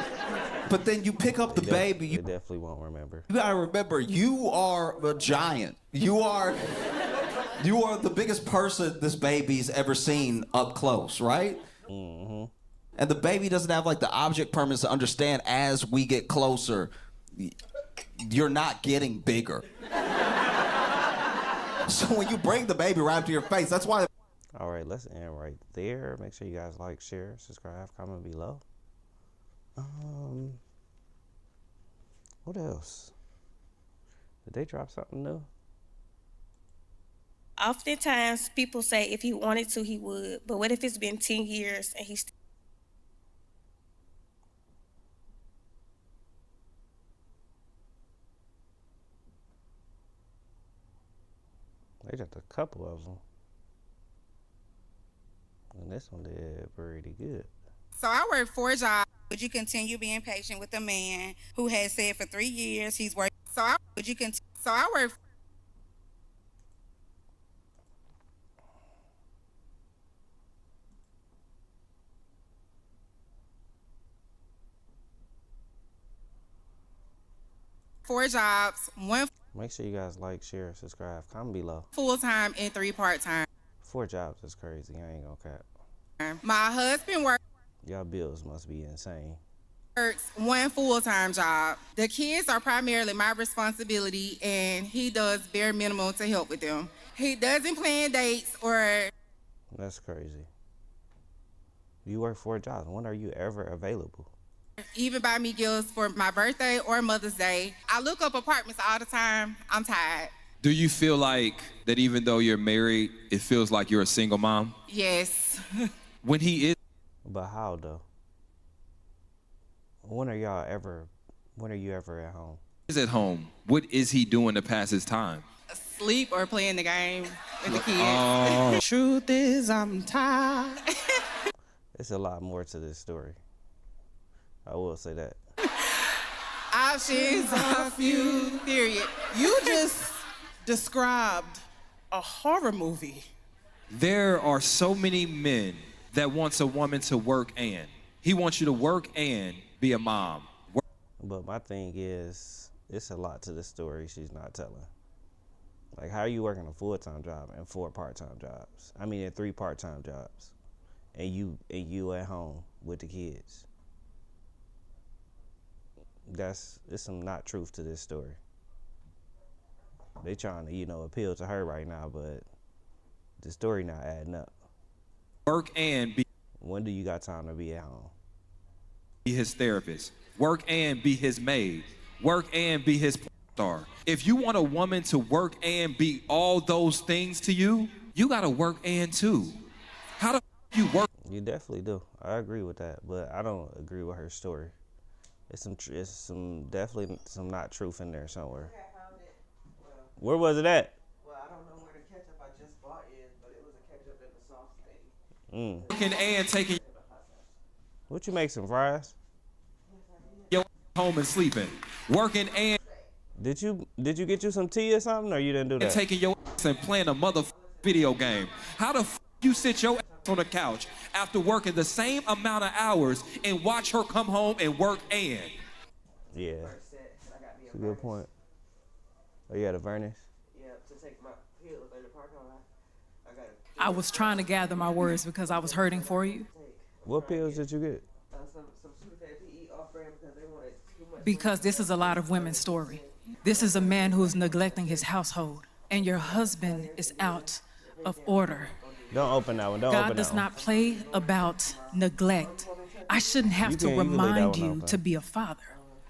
you pick up the baby. They definitely won't remember. You gotta remember, you are a giant. You are the biggest person this baby's ever seen up close, right? Mm-hmm. And the baby doesn't have like the object permanence to understand as we get closer, you're not getting bigger. So when you bring the baby right up to your face, that's why. All right, let's end right there. Make sure you guys like, share, subscribe, comment below. What else? Did they drop something new? Oftentimes, people say if he wanted to, he would. But what if it's been 10 years and he's... They got a couple of them. And this one did pretty good. So I work 4 jobs. Would you continue being patient with a man who has said for 3 years he's working? So I work. 4 jobs, 1 Make sure you guys like, share, subscribe, comment below. full-time and 3 part-time. 4 jobs is crazy. I ain't gonna cap. My husband Y'all bills must be insane. works 1 full-time job. The kids are primarily my responsibility, and he does bare minimum to help with them. He doesn't plan dates or... That's crazy. You work 4 jobs. When are you ever available? even buy me gifts for my birthday or Mother's Day. I look up apartments all the time. I'm tired. Do you feel like that even though you're married, it feels like you're a single mom? Yes. When he is. But how though? When are you ever at home? Is at home. What is he doing to pass his time? Sleep or playing the game with the kids. Oh. Truth is, I'm tired. It's a lot more to this story. I will say that. Options are few, period. You just described a horror movie. There are so many men that wants a woman to work and. He wants you to work and be a mom. But my thing is, it's a lot to this story she's not telling. Like, how are you working a full-time job and 4 part-time jobs? I mean, and 3 part-time jobs, and you at home with the kids. It's some not truth to this story. They trying to, appeal to her right now, but the story not adding up. Work and be. When do you got time to be at home? Be his therapist. Work and be his maid. Work and be his star. If you want a woman to work and be all those things to you, you gotta work and too. How the you work? You definitely do. I agree with that, but I don't agree with her story. It's definitely some not truth in there somewhere. Where was it at? Well, I don't know where the ketchup I just bought is, but it was a ketchup in the sauce thing. Working and taking. What you make, some fries? Your home and sleeping. Working and. Did you get you some tea or something, or you didn't do that? And taking your ass and playing a video game. How the you sit your ass on the couch after working the same amount of hours and watch her come home and work and? Yeah. That's a good point. Oh, you had a varnish? Yeah, to take my pills in the parking lot. I was trying to gather my words because I was hurting for you. What pills did you get? Some Sudafed PE off-brand because they wanted too much. Because this is a lot of women's story. This is a man who is neglecting his household, and your husband is out of order. Don't open that one. Don't open that one. God does not play about neglect. I shouldn't have to remind you to be a father.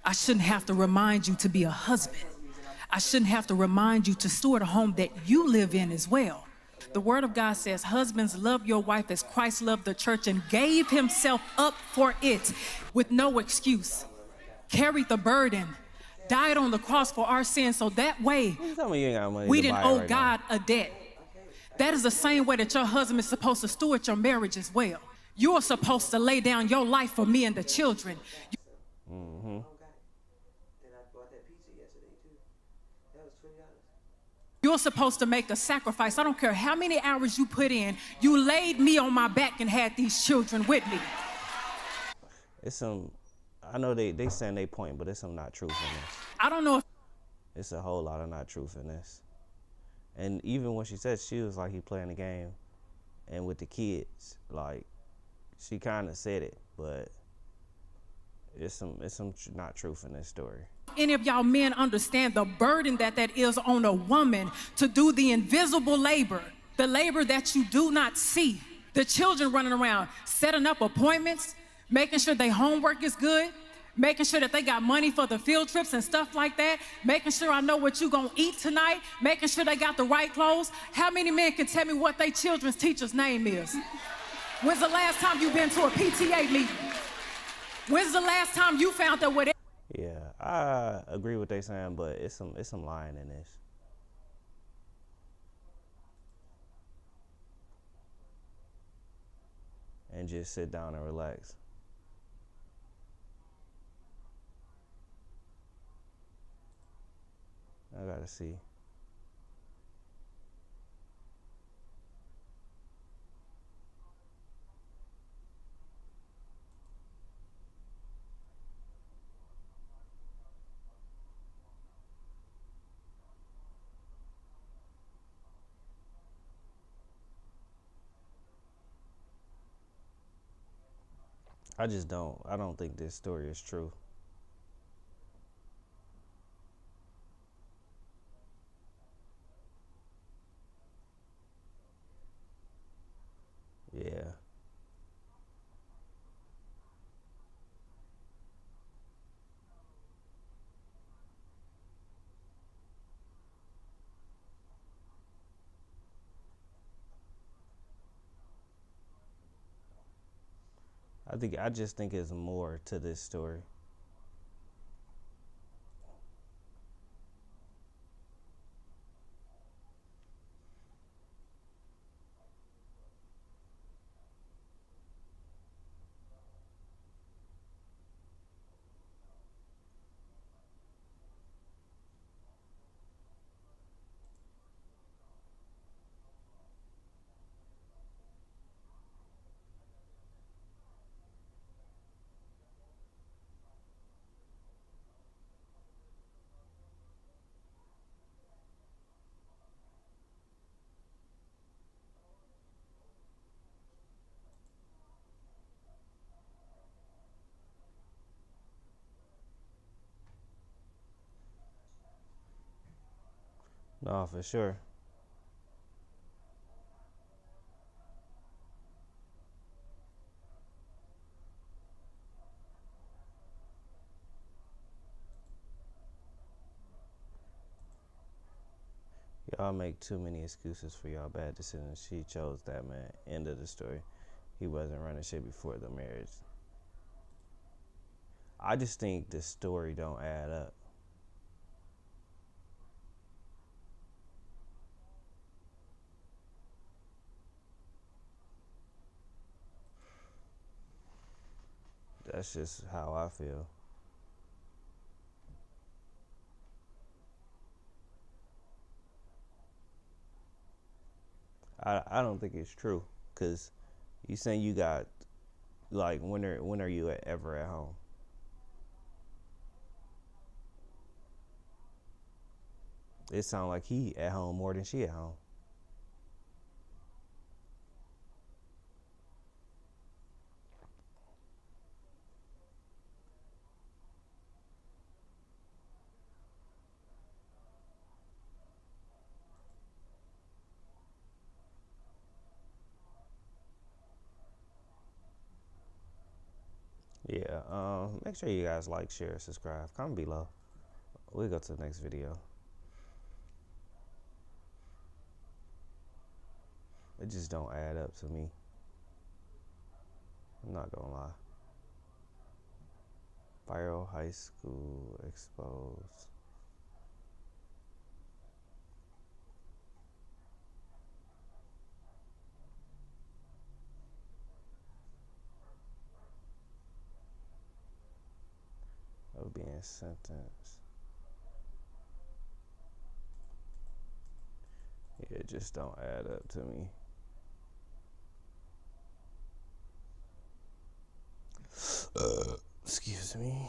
I shouldn't have to remind you to be a husband. I shouldn't have to remind you to steward a home that you live in as well. The Word of God says, husbands, love your wife as Christ loved the church and gave himself up for it with no excuse. Carried the burden, died on the cross for our sins, so that way we didn't owe God a debt. That is the same way that your husband is supposed to steward your marriage as well. You are supposed to lay down your life for me and the children. Then I bought that pizza yesterday too. That was $20. You're supposed to make a sacrifice. I don't care how many hours you put in. You laid me on my back and had these children with me. I know they saying they point, but there's some not truth in this. I don't know if it's a whole lot of not truth in this. And even when she said she was like he playing the game and with the kids, like she kind of said it, but it's some not truth in this story. any of y'all men understand the burden that is on a woman to do the invisible labor, the labor that you do not see. The children running around, setting up appointments, making sure their homework is good, making sure that they got money for the field trips and stuff like that, making sure I know what you gonna eat tonight, making sure they got the right clothes. How many men can tell me what their children's teacher's name is? When's the last time you been to a PTA meeting? When's the last time you found out what? Yeah, I agree with they saying, but it's some lying in this. And just sit down and relax. I gotta see. I don't think this story is true. Yeah. I just think it's more to this story. No, for sure. Y'all make too many excuses for y'all bad decisions. She chose that man. End of the story. He wasn't running shit before the marriage. I just think the story don't add up. That's just how I feel. I don't think it's true, cause you saying you got like when are you ever at home? It sounds like he at home more than she at home. Yeah. Make sure you guys like, share, subscribe. Comment below. We'll go to the next video. It just don't add up to me. I'm not gonna lie. Viral high school exposed. Of being sentenced. Yeah, it just don't add up to me. Excuse me.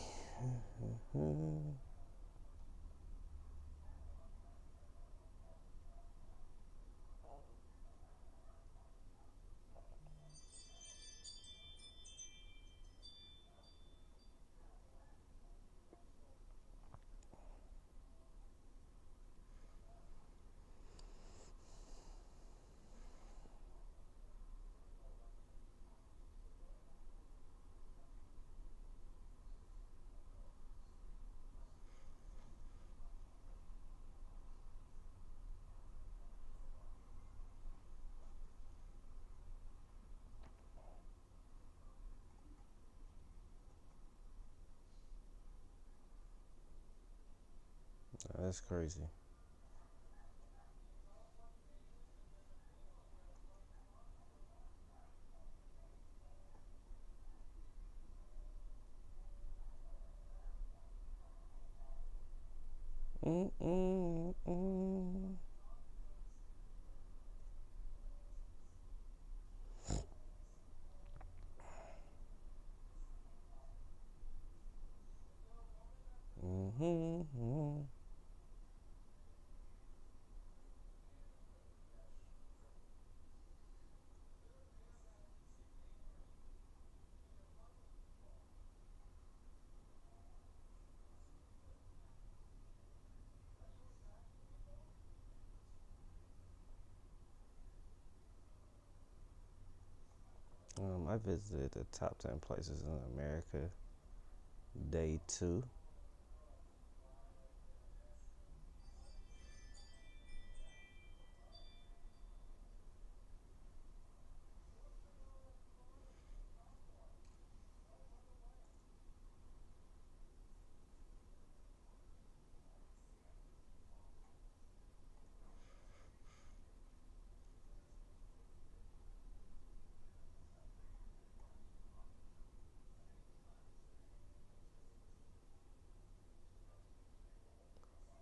That's crazy. Mm-mm-mm. Mm-hmm. I visited the top 10 places in America. Day 2.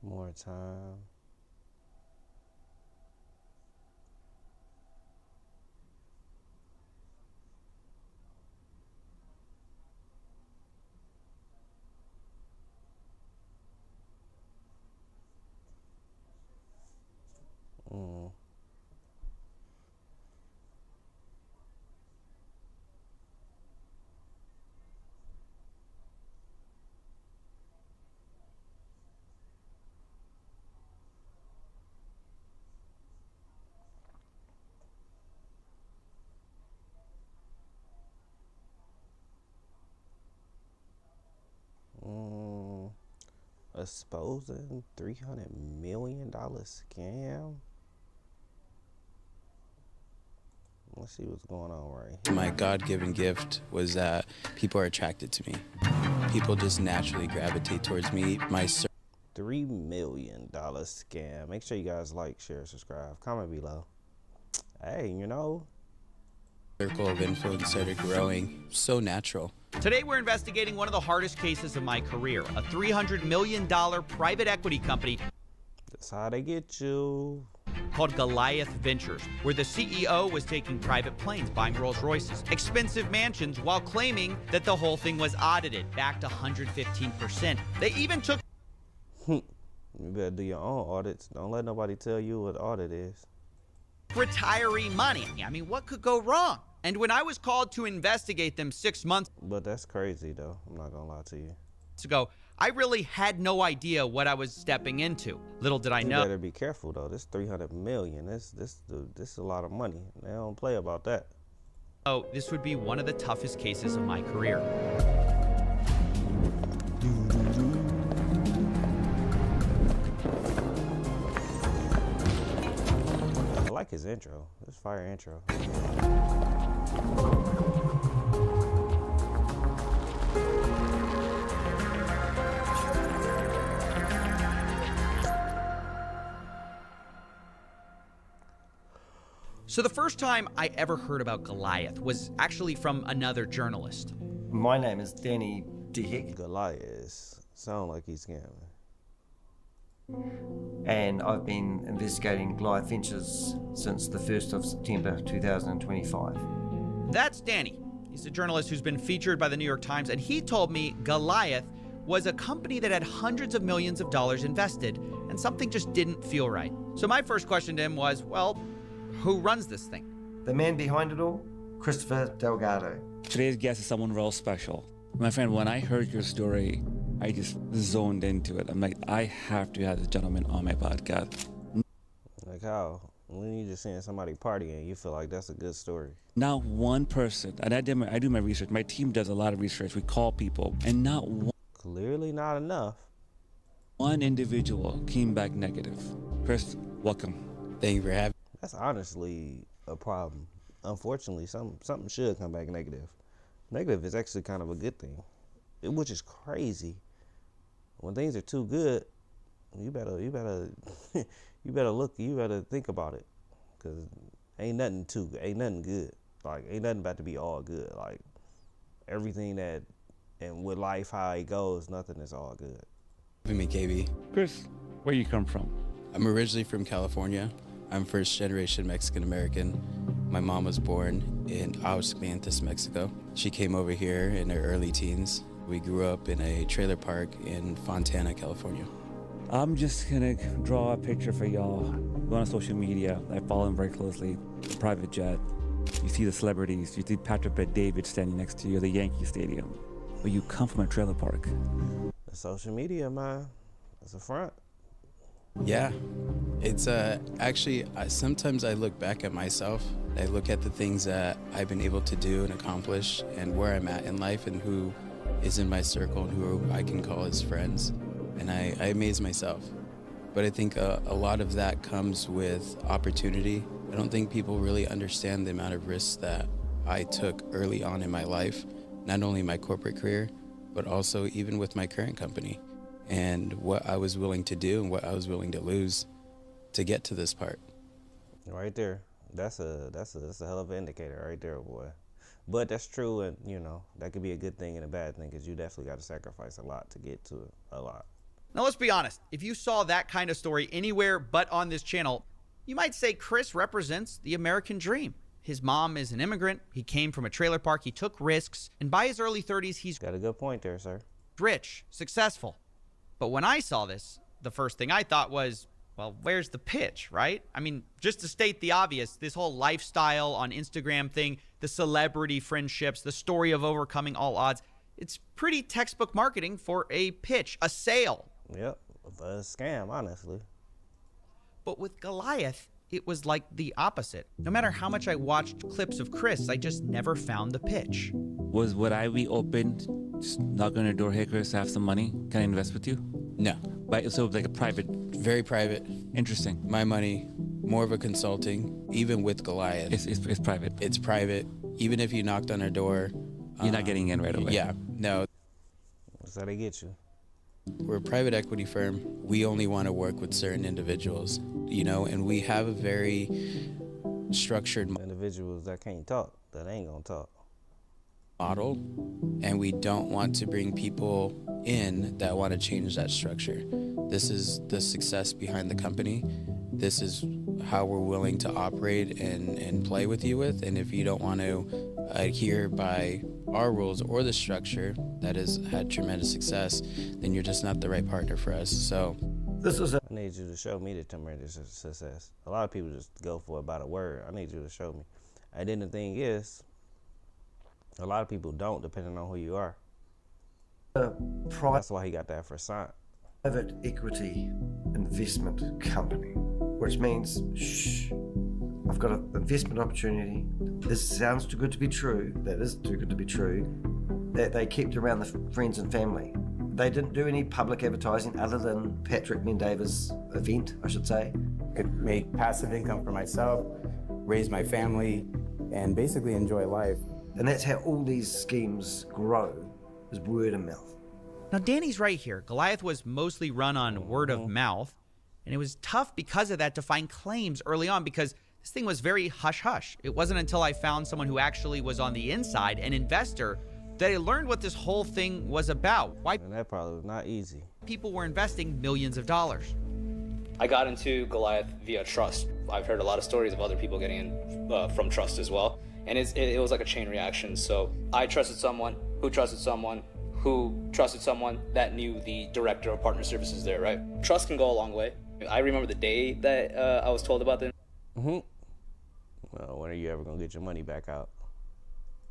More time. Mm. Exposing $300 million scam. Let's see what's going on right here. My God-given gift was that people are attracted to me. People just naturally gravitate towards me. My $3 million scam. Make sure you guys like, share, subscribe, comment below. Hey, you know, circle of influence started growing. So natural. Today we're investigating one of the hardest cases of my career, a $300 million private equity company. That's how they get you. Called Goliath Ventures, where the CEO was taking private planes, buying Rolls Royces, expensive mansions, while claiming that the whole thing was audited, back to 115%. They even took... You better do your own audits. Don't let nobody tell you what audit is. Retiree money. I mean, what could go wrong? And when I was called to investigate them 6 months... But that's crazy, though. I'm not gonna lie to you. ...ago, I really had no idea what I was stepping into. Little did I know. You better be careful, though. This $300 million. This is a lot of money. They don't play about that. Oh, this would be one of the toughest cases of my career. I like his intro. This fire intro. So the first time I ever heard about Goliath was actually from another journalist. My name is Danny DeHick. Goliath. Sound like he's scamming. And I've been investigating Goliath Ventures since the 1st of September 2025. That's Danny. He's a journalist who's been featured by the New York Times, and he told me Goliath was a company that had hundreds of millions of dollars invested, and something just didn't feel right. So my first question to him was, well, who runs this thing? The man behind it all, Christopher Delgado. Today's guest is someone real special. My friend, when I heard your story, I just zoned into it. I'm like, I have to have this gentleman on my podcast. Like how? When you just seeing somebody partying, you feel like that's a good story. Not one person, and I do my research. My team does a lot of research. We call people, and not one. Clearly not enough. One individual came back negative. Chris, welcome. Thank you for having me. That's honestly a problem. Unfortunately, something should come back negative. Negative is actually kind of a good thing, which is crazy. When things are too good, you better you better think about it, cause ain't nothing good. Like ain't nothing about to be all good. Like everything that, and with life how it goes, nothing is all good. Me, KB. Chris, where you come from? I'm originally from California. I'm first generation Mexican American. My mom was born in Aguascalientes, Mexico. She came over here in her early teens. We grew up in a trailer park in Fontana, California. I'm just gonna draw a picture for y'all. Go on social media. I follow him very closely. Private jet. You see the celebrities. You see Patrick Bet-David standing next to you at the Yankee Stadium. But you come from a trailer park. The social media, man. It's a front. Yeah, it's actually sometimes I look back at myself I look at the things that I've been able to do and accomplish and where I'm at in life and who is in my circle and who I can call as friends. And I amaze myself. But I think a lot of that comes with opportunity. I don't think people really understand the amount of risks that I took early on in my life, not only my corporate career, but also even with my current company, and what I was willing to do and what I was willing to lose to get to this part. Right there. That's a hell of an indicator right there, boy. But that's true, and you know, that could be a good thing and a bad thing, because you definitely got to sacrifice a lot to get to a lot. Now, let's be honest. If you saw that kind of story anywhere but on this channel, you might say Chris represents the American dream. His mom is an immigrant. He came from a trailer park. He took risks. And by his early 30s, he's got a good point there, sir. Rich, successful. But when I saw this, the first thing I thought was, well, where's the pitch, right? I mean, just to state the obvious, this whole lifestyle on Instagram thing, the celebrity friendships, the story of overcoming all odds, it's pretty textbook marketing for a pitch, a sale. Yep, a scam, honestly. But with Goliath, it was like the opposite. No matter how much I watched clips of Chris, I just never found the pitch. Would I be open, just knock on your door, hey Chris, I have some money, can I invest with you? No. But so like a private? Very private. Interesting. My money, more of a consulting, even with Goliath. It's private. It's private. Even if you knocked on our door. You're not getting in right away. Yeah, no. That's how they get you. We're a private equity firm. We only want to work with certain individuals, you know, and we have a very structured individuals that can't talk, that ain't gonna talk. Model, and we don't want to bring people in that want to change that structure. This is the success behind the company. This is how we're willing to operate and play with you with, and if you don't want to adhere by our rules or the structure that has had tremendous success, then you're just not the right partner for us. So I need you to show me the tremendous success. A lot of people just go for about a word. I need you to show me. And then the thing is, a lot of people don't, depending on who you are. That's why he got that for sign. Private equity investment company, which means, shh, I've got an investment opportunity. This sounds too good to be true. That is too good to be true. That they kept around the friends and family. They didn't do any public advertising other than Patrick Mendavis' event, I should say. Could make passive income for myself, raise my family, and basically enjoy life. And that's how all these schemes grow, is word of mouth. Now, Danny's right here. Goliath was mostly run on word of mouth, and it was tough because of that to find claims early on, because this thing was very hush-hush. It wasn't until I found someone who actually was on the inside, an investor, that I learned what this whole thing was about. Why and that probably was not easy. People were investing millions of dollars. I got into Goliath via trust. I've heard a lot of stories of other people getting in from trust as well. And it was like a chain reaction. So I trusted someone who trusted someone who trusted someone that knew the director of partner services there, right? Trust can go a long way. I remember the day that I was told about the Well, when are you ever gonna get your money back out?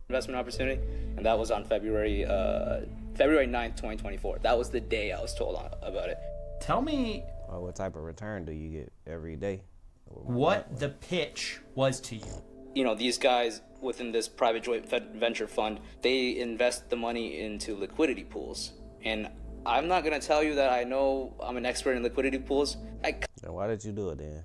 investment opportunity, and that was on February 9th, 2024. That was the day I was told about it. Tell me what type of return do you get every day? What the pitch was to you. You know, these guys within this private joint venture fund, they invest the money into liquidity pools. And I'm not gonna tell you that I know I'm an expert in liquidity pools. Then why did you do it then?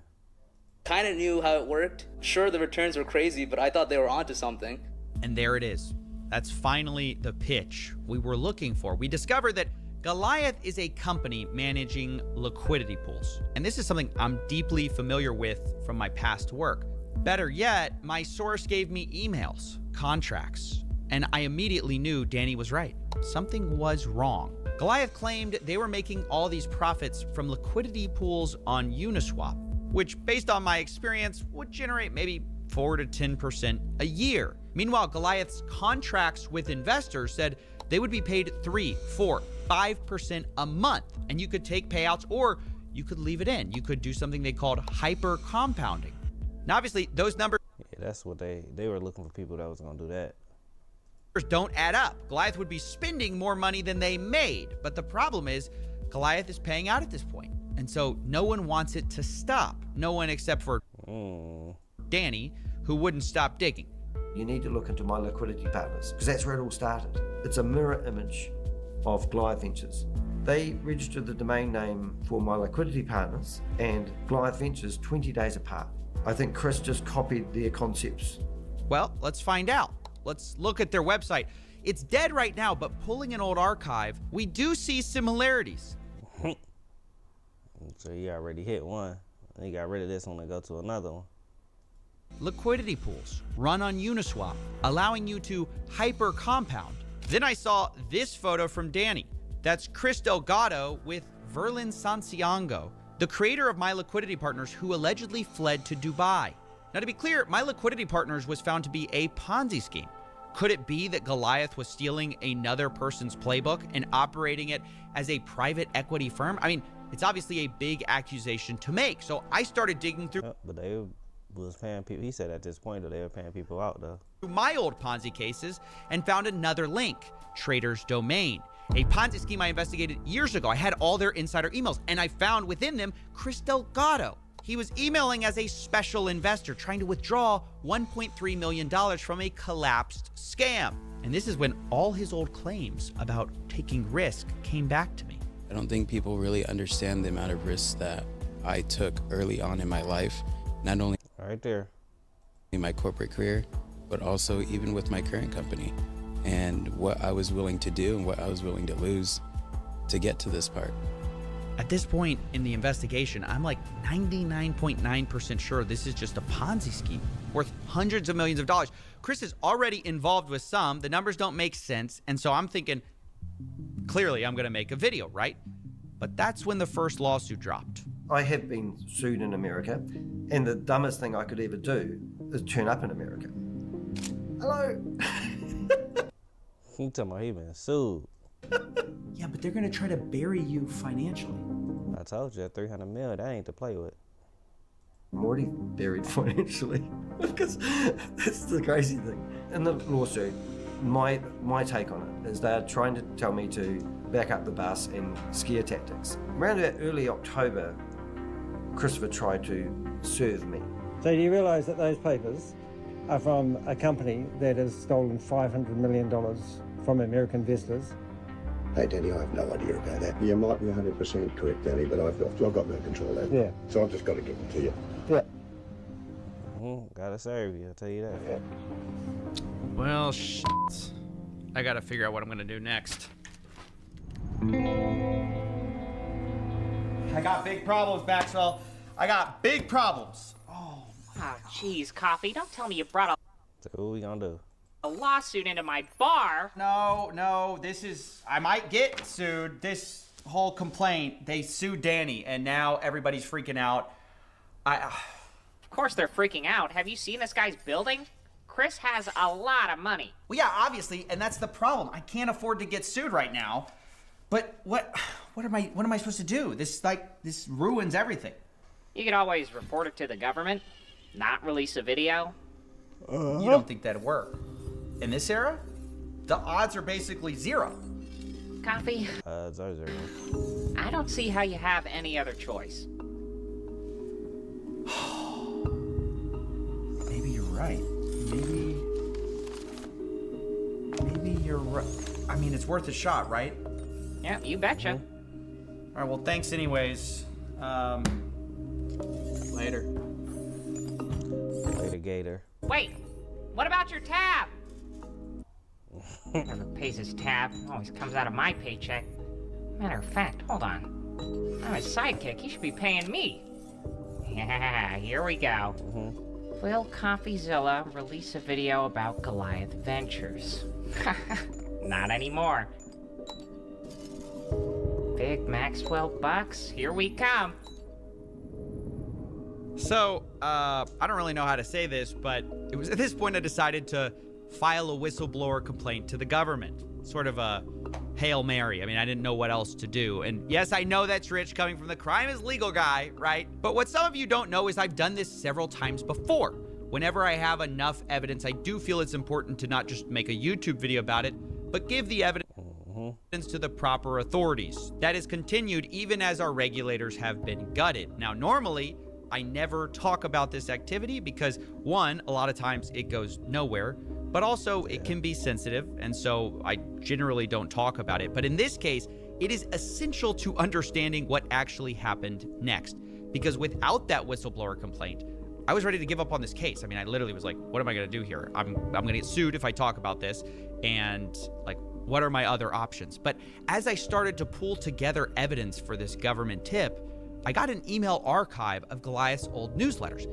Kind of knew how it worked. Sure, the returns were crazy, but I thought they were onto something. And there it is. That's finally the pitch we were looking for. We discovered that Goliath is a company managing liquidity pools. And this is something I'm deeply familiar with from my past work. Better yet, my source gave me emails, contracts, and I immediately knew Danny was right. Something was wrong. Goliath claimed they were making all these profits from liquidity pools on Uniswap, which based on my experience would generate maybe 4 to 10% a year. Meanwhile, Goliath's contracts with investors said they would be paid 3, 4, 5% a month, and you could take payouts or you could leave it in. You could do something they called hyper compounding. Now, obviously, those numbers, that's what they were looking for, people that was gonna do that. Don't add up. Goliath would be spending more money than they made, but the problem is Goliath is paying out at this point, and so no one wants it to stop. No one except for Danny, who wouldn't stop digging. You need to look into My Liquidity Partners, because that's where it all started. It's a mirror image of Goliath Ventures. They registered the domain name for My Liquidity Partners and Goliath Ventures 20 days apart. I think Chris just copied their concepts. Well, let's find out. Let's look at their website. It's dead right now, but pulling an old archive, we do see similarities. So you already hit one. You got rid of this one and go to another one. Liquidity pools run on Uniswap, allowing you to hyper compound. Then I saw this photo from Danny. That's Chris Delgado with Verlin Santiago, the creator of My Liquidity Partners, who allegedly fled to Dubai. Now, to be clear, My Liquidity Partners was found to be a Ponzi scheme. Could it be that Goliath was stealing another person's playbook and operating it as a private equity firm? I mean, it's obviously a big accusation to make. So I started digging through. But they was paying people. He said at this point that they were paying people out though. My old Ponzi cases and found another link, Trader's Domain, a Ponzi scheme I investigated years ago. I had all their insider emails, and I found within them Chris Delgado. He was emailing as a special investor trying to withdraw $1.3 million from a collapsed scam. And this is when all his old claims about taking risk came back to me. I don't think people really understand the amount of risks that I took early on in my life, not only right there in my corporate career, but also even with my current company, and what I was willing to do and what I was willing to lose to get to this part. At this point in the investigation, I'm like 99.9% sure this is just a Ponzi scheme worth hundreds of millions of dollars. Chris is already involved with some. The numbers don't make sense. And so I'm thinking, clearly I'm going to make a video, right? But that's when the first lawsuit dropped. I have been sued in America, and the dumbest thing I could ever do is turn up in America. Hello. He talking about he been sued. Yeah, but they're gonna try to bury you financially. I told you, that $300 million, that ain't to play with. I'm already buried financially, because that's the crazy thing. In the lawsuit, my take on it is they're trying to tell me to back up the bus and scare tactics. Around about early October, Christopher tried to serve me. So do you realise that those papers are from a company that has stolen $500 million from American investors? Hey, Danny, I have no idea about that. You might be 100% correct, Danny, but I've got no control of that. Yeah. So I've just got to give them to you. Yeah. Gotta serve you, I'll tell you that. Yeah. Well, shit. I gotta figure out what I'm gonna do next. I got big problems, Maxwell. I got big problems. Oh, jeez, Coffee. Don't tell me you brought So what we gonna do? a lawsuit into my bar. No, this is... I might get sued. This whole complaint, they sued Danny, and now everybody's freaking out. Of course they're freaking out. Have you seen this guy's building? Chris has a lot of money. Well, yeah, obviously, and that's the problem. I can't afford to get sued right now. But what am I supposed to do? This ruins everything. You could always report it to the government, not release a video. You don't think that'd work? In this era, the odds are basically zero. Coffee, Odds are zero. I don't see how you have any other choice. Maybe you're right. Maybe you're right. I mean, it's worth a shot, right? Yeah, you betcha. All right, well, thanks anyways. Later. Later, Gator. Wait, what about your tab? Never pays his tab. Always comes out of my paycheck. Matter of fact, hold on. I'm his sidekick. He should be paying me. Yeah, here we go. Will CoffeeZilla release a video about Goliath Ventures? Not anymore. Big Maxwell bucks, here we come. So, I don't really know how to say this, but it was at this point I decided to file a whistleblower complaint to the government. Sort of a Hail Mary. I mean, I didn't know what else to do. And yes, I know that's rich coming from the crime is legal guy, right? But what some of you don't know is I've done this several times before. Whenever I have enough evidence, I do feel it's important to not just make a YouTube video about it, but give the evidence to the proper authorities. That is continued even as our regulators have been gutted. Now, normally, I never talk about this activity because, one, a lot of times it goes nowhere, but also it can be sensitive, and so I generally don't talk about it. But in this case, it is essential to understanding what actually happened next, because without that whistleblower complaint, I was ready to give up on this case. I mean, I literally was like, what am I going to do here? I'm going to get sued if I talk about this, and like, what are my other options? But as I started to pull together evidence for this government tip, I got an email archive of Goliath's old newsletters,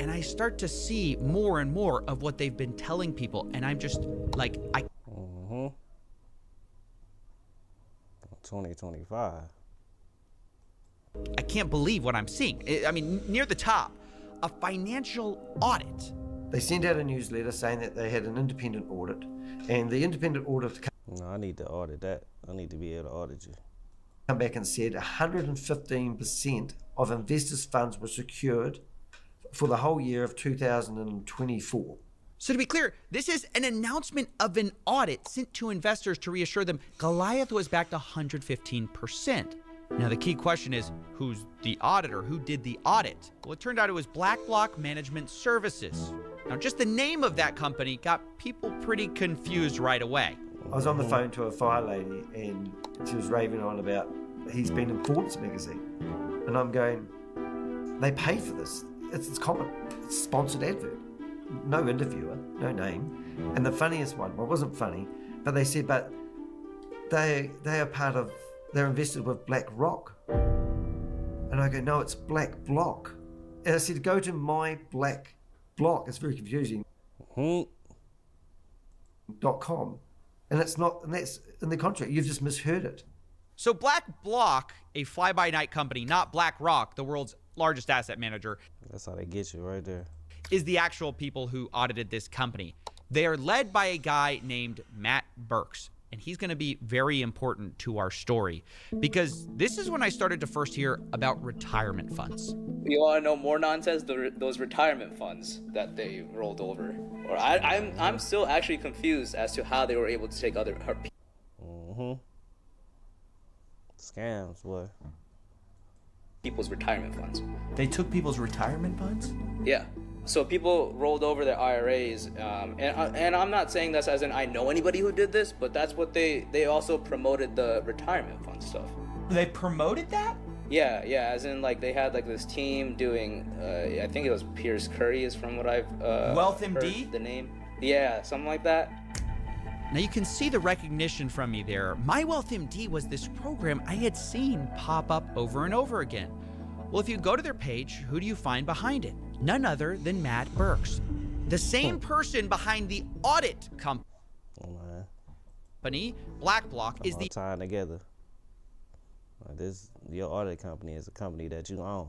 and I start to see more and more of what they've been telling people, and I'm just like, 2025. I can't believe what I'm seeing. I mean, near the top, a financial audit. They sent out a newsletter saying that they had an independent audit, and the independent audit No, I need to audit that. I need to be able to audit you. come back and said 115% of investors' funds were secured for the whole year of 2024. So to be clear, this is an announcement of an audit sent to investors to reassure them Goliath was backed 115%. Now the key question is, who's the auditor? Who did the audit? Well, it turned out it was BlackBlock Management Services. Now just the name of that company got people pretty confused right away. I was on the phone to a fire lady and she was raving on about he's been in Forbes magazine. And I'm going, they pay for this. It's common. It's a sponsored advert. No interviewer, no name. And the funniest one, well, it wasn't funny, but they said, but they are part of, they're invested with BlackRock. And I go, no, it's BlackBlock. And I said, go to my BlackBlock. It's very confusing. .com. And it's not, and that's in the contract. You've just misheard it. So BlackBlock, a fly-by-night company, not BlackRock, the world's largest asset manager. That's how they get you right there. Is the actual people who audited this company. They are led by a guy named Matt Burks, and he's going to be very important to our story because this is when I started to first hear about retirement funds. You want to know more nonsense? Those retirement funds that they rolled over. Or I'm still actually confused as to how they were able to take other Scams, boy. people's retirement funds. They took people's retirement funds? Yeah. So people rolled over their IRAs, and I'm not saying that's as in I know anybody who did this, but that's what they also promoted the retirement fund stuff. They promoted that? Yeah, as in like they had like this team doing, I think it was Pierce Curry is from what I've Wealth MD? heard the name. Yeah, something like that. Now you can see the recognition from me there. My Wealth MD was this program I had seen pop up over and over again. Well, if you go to their page, who do you find behind it? None other than Matt Burks, the same person behind the audit company. BlackBlock is the tying together. Your audit company is a company that you own.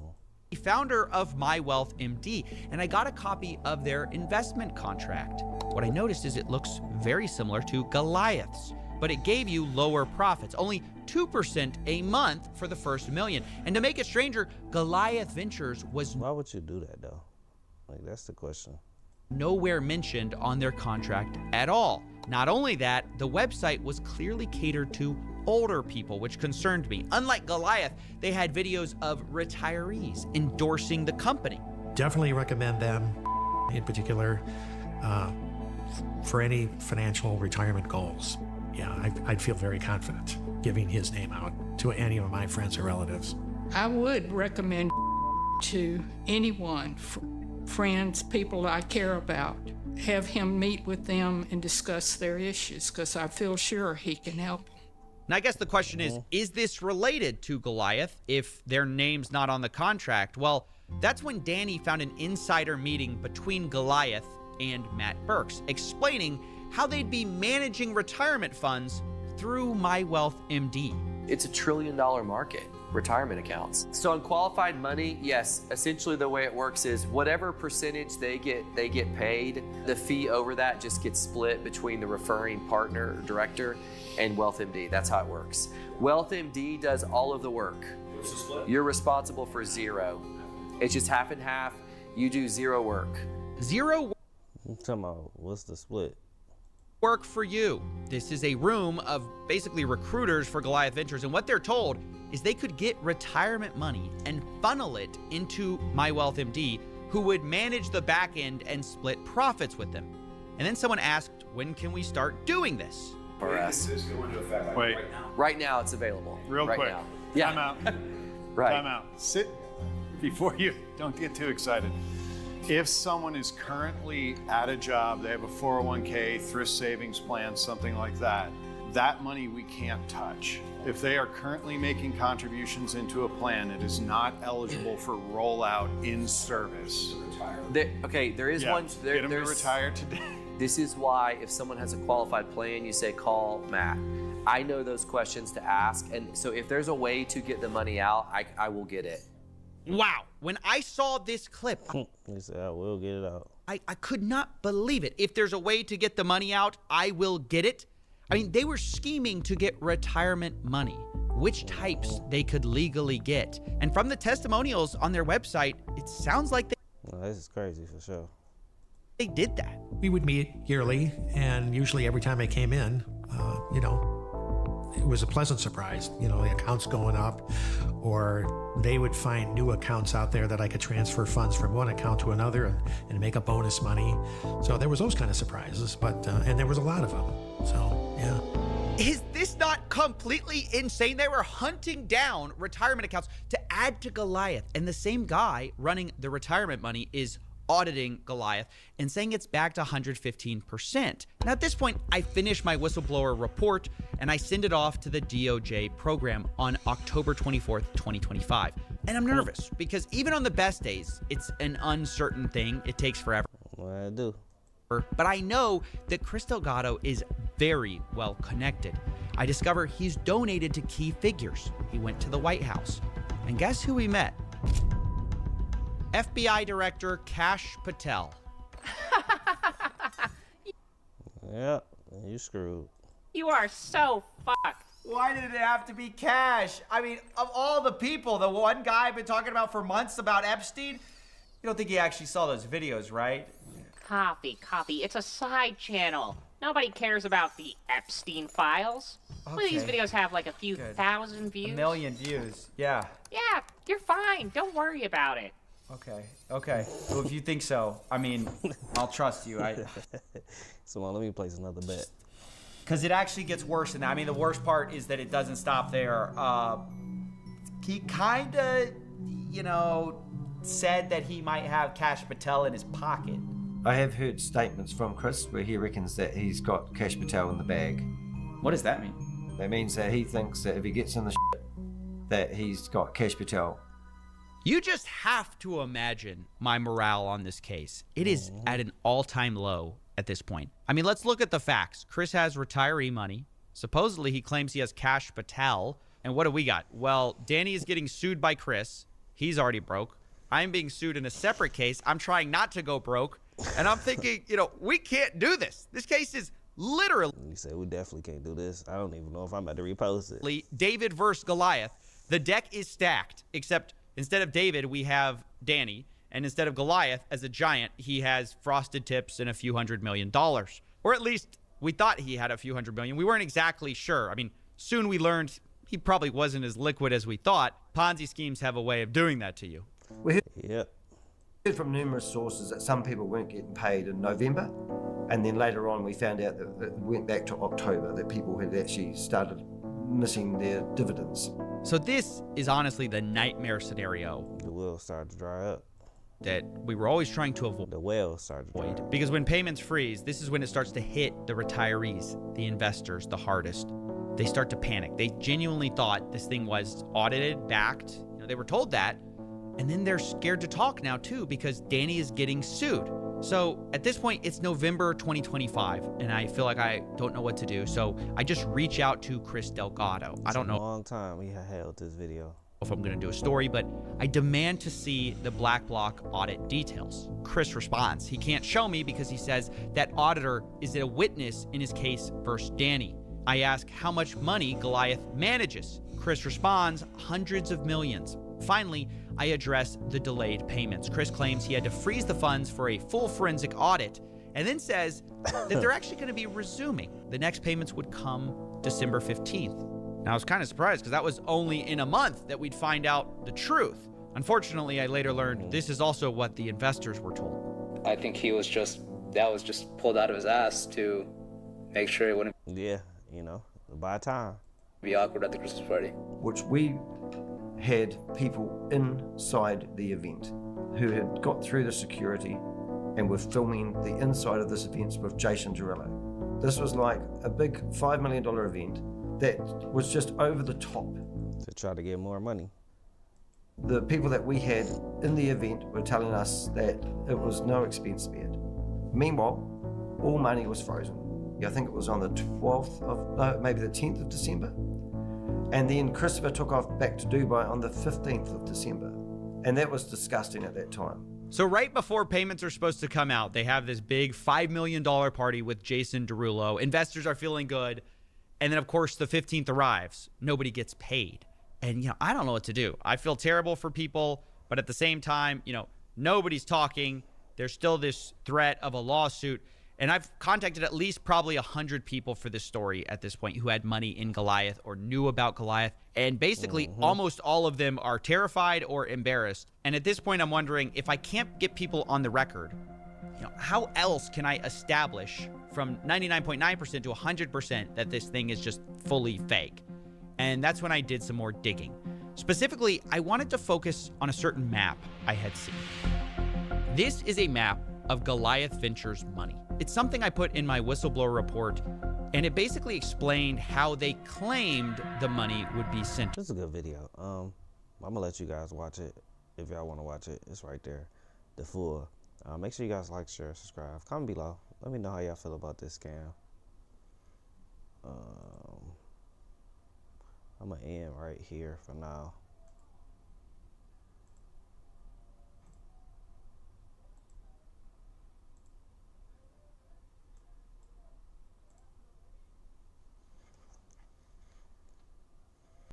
founder of My Wealth MD, and I got a copy of their investment contract. What I noticed is it looks very similar to Goliath's, but it gave you lower profits, only 2% a month for the first $1 million. And to make it stranger, Goliath Ventures was... Why would you do that though? Like, that's the question. Nowhere mentioned on their contract at all. Not only that, the website was clearly catered to older people, which concerned me. Unlike Goliath, they had videos of retirees endorsing the company. Definitely recommend them in particular for any financial retirement goals. Yeah, I'd feel very confident giving his name out to any of my friends or relatives. I would recommend to anyone, friends, people I care about, have him meet with them and discuss their issues because I feel sure he can help them. And I guess the question is this related to Goliath if their name's not on the contract? Well, that's when Danny found an insider meeting between Goliath and Matt Burks, explaining how they'd be managing retirement funds through My Wealth MD. It's $1 trillion market, retirement accounts. So on qualified money, yes, essentially the way it works is whatever percentage they get paid, the fee over that just gets split between the referring partner or director and Wealth MD. That's how it works. Wealth MD does all of the work. What's the split? You're responsible for zero. It's just half and half. You do zero work. Zero I'm talking about what's the split? Work for you. This is a room of basically recruiters for Goliath Ventures, and what they're told is they could get retirement money and funnel it into MyWealthMD, who would manage the back end and split profits with them. And then someone asked, when can we start doing this? For us. This go into effect Wait. right now. Right now, it's available. Real right quick. Now. Yeah. Time out. Right. Time out. Sit before you don't get too excited. If someone is currently at a job, they have a 401k, thrift savings plan, something like that, that money we can't touch. If they are currently making contributions into a plan, it is not eligible for rollout in service. There is one. Get them to retire today. This is why if someone has a qualified plan, you say, call Matt. I know those questions to ask. And so if there's a way to get the money out, I will get it. Wow. When I saw this clip, he said, I will get it out. I could not believe it. If there's a way to get the money out, I will get it. I mean, they were scheming to get retirement money, which types they could legally get. And from the testimonials on their website, it sounds like this is crazy for sure. They did that. We would meet yearly, and usually every time I came in, it was a pleasant surprise. The accounts going up, or they would find new accounts out there that I could transfer funds from one account to another and make a bonus money. So there was those kind of surprises, but and there was a lot of them. So yeah. Is this not completely insane? They were hunting down retirement accounts to add to Goliath, and the same guy running the retirement money is auditing Goliath and saying it's back to 115%. Now at this point, I finish my whistleblower report and I send it off to the DOJ program on October 24th, 2025. And I'm nervous because even on the best days, it's an uncertain thing. It takes forever. What I do. But I know that Chris Delgado is very well connected. I discover he's donated to key figures. He went to the White House. And guess who he met? FBI Director Kash Patel. Yeah, you screwed. You are so fucked. Why did it have to be Cash? I mean, of all the people, the one guy I've been talking about for months about Epstein, you don't think he actually saw those videos, right? Copy. It's a side channel. Nobody cares about the Epstein files. Well, these Okay. videos have like a few thousand views. 1 million views. Yeah. Yeah, you're fine. Don't worry about it. Okay. Well, if you think so, I mean, I'll trust you. So let me place another bet. Because it actually gets worse than that. I mean, the worst part is that it doesn't stop there. He kind of, said that he might have Kash Patel in his pocket. I have heard statements from Chris where he reckons that he's got Kash Patel in the bag. What does that mean? That means that he thinks that if he gets in the shit, that he's got Kash Patel. You just have to imagine my morale on this case. It is at an all-time low at this point. I mean, let's look at the facts. Chris has retiree money. Supposedly, he claims he has Kash Patel. And what do we got? Well, Danny is getting sued by Chris. He's already broke. I'm being sued in a separate case. I'm trying not to go broke. And I'm thinking, we can't do this. This case is literally... You said we definitely can't do this. I don't even know if I'm about to repost it. David versus Goliath. The deck is stacked, except instead of David, we have Danny. And instead of Goliath, as a giant, he has frosted tips and a few $100 million. Or at least we thought he had a few $100 million. We weren't exactly sure. I mean, soon we learned he probably wasn't as liquid as we thought. Ponzi schemes have a way of doing that to you. We heard from numerous sources that some people weren't getting paid in November, and then later on we found out that it went back to October, that people had actually started missing their dividends. So this is honestly the nightmare scenario. The well started to dry up. That we were always trying to avoid. The well started to dry up. Because when payments freeze, this is when it starts to hit the retirees, the investors, the hardest. They start to panic. They genuinely thought this thing was audited, backed. They were told that. And then they're scared to talk now too because Danny is getting sued. So at this point, it's November 2025, and I feel like I don't know what to do. So I just reach out to Chris Delgado. I don't know. It's a long time he held this video. If I'm going to do a story, but I demand to see the Black Bloc audit details. Chris responds. He can't show me because he says that auditor is a witness in his case versus Danny. I ask how much money Goliath manages. Chris responds, hundreds of millions. Finally, I address the delayed payments. Chris claims he had to freeze the funds for a full forensic audit and then says that they're actually going to be resuming. The next payments would come December 15th. Now, I was kind of surprised because that was only in a month that we'd find out the truth. Unfortunately, I later learned this is also what the investors were told. I think that was just pulled out of his ass to make sure it wouldn't by time be awkward at the Christmas party. Which we had people inside the event who had got through the security and were filming the inside of this event with Jason Derulo. This was like a big $5 million event that was just over the top. To try to get more money. The people that we had in the event were telling us that it was no expense spared. Meanwhile, all money was frozen. I think it was on the 12th of, no, maybe the 10th of December. And then Christopher took off back to Dubai on the 15th of December. And that was disgusting at that time. So right before payments are supposed to come out, they have this big $5 million party with Jason Derulo. Investors are feeling good. And then, of course, the 15th arrives. Nobody gets paid. And, I don't know what to do. I feel terrible for people. But at the same time, nobody's talking. There's still this threat of a lawsuit. And I've contacted at least probably 100 people for this story at this point who had money in Goliath or knew about Goliath. And basically almost all of them are terrified or embarrassed. And at this point, I'm wondering if I can't get people on the record, how else can I establish from 99.9% to 100% that this thing is just fully fake? And that's when I did some more digging. Specifically, I wanted to focus on a certain map I had seen. This is a map of Goliath Ventures' money. It's something I put in my whistleblower report, and it basically explained how they claimed the money would be sent. This is a good video. I'm gonna let you guys watch it if y'all want to watch it. It's right there, the full. Make sure you guys like, share, subscribe, comment below. Let me know how y'all feel about this scam. I'm gonna end right here for now.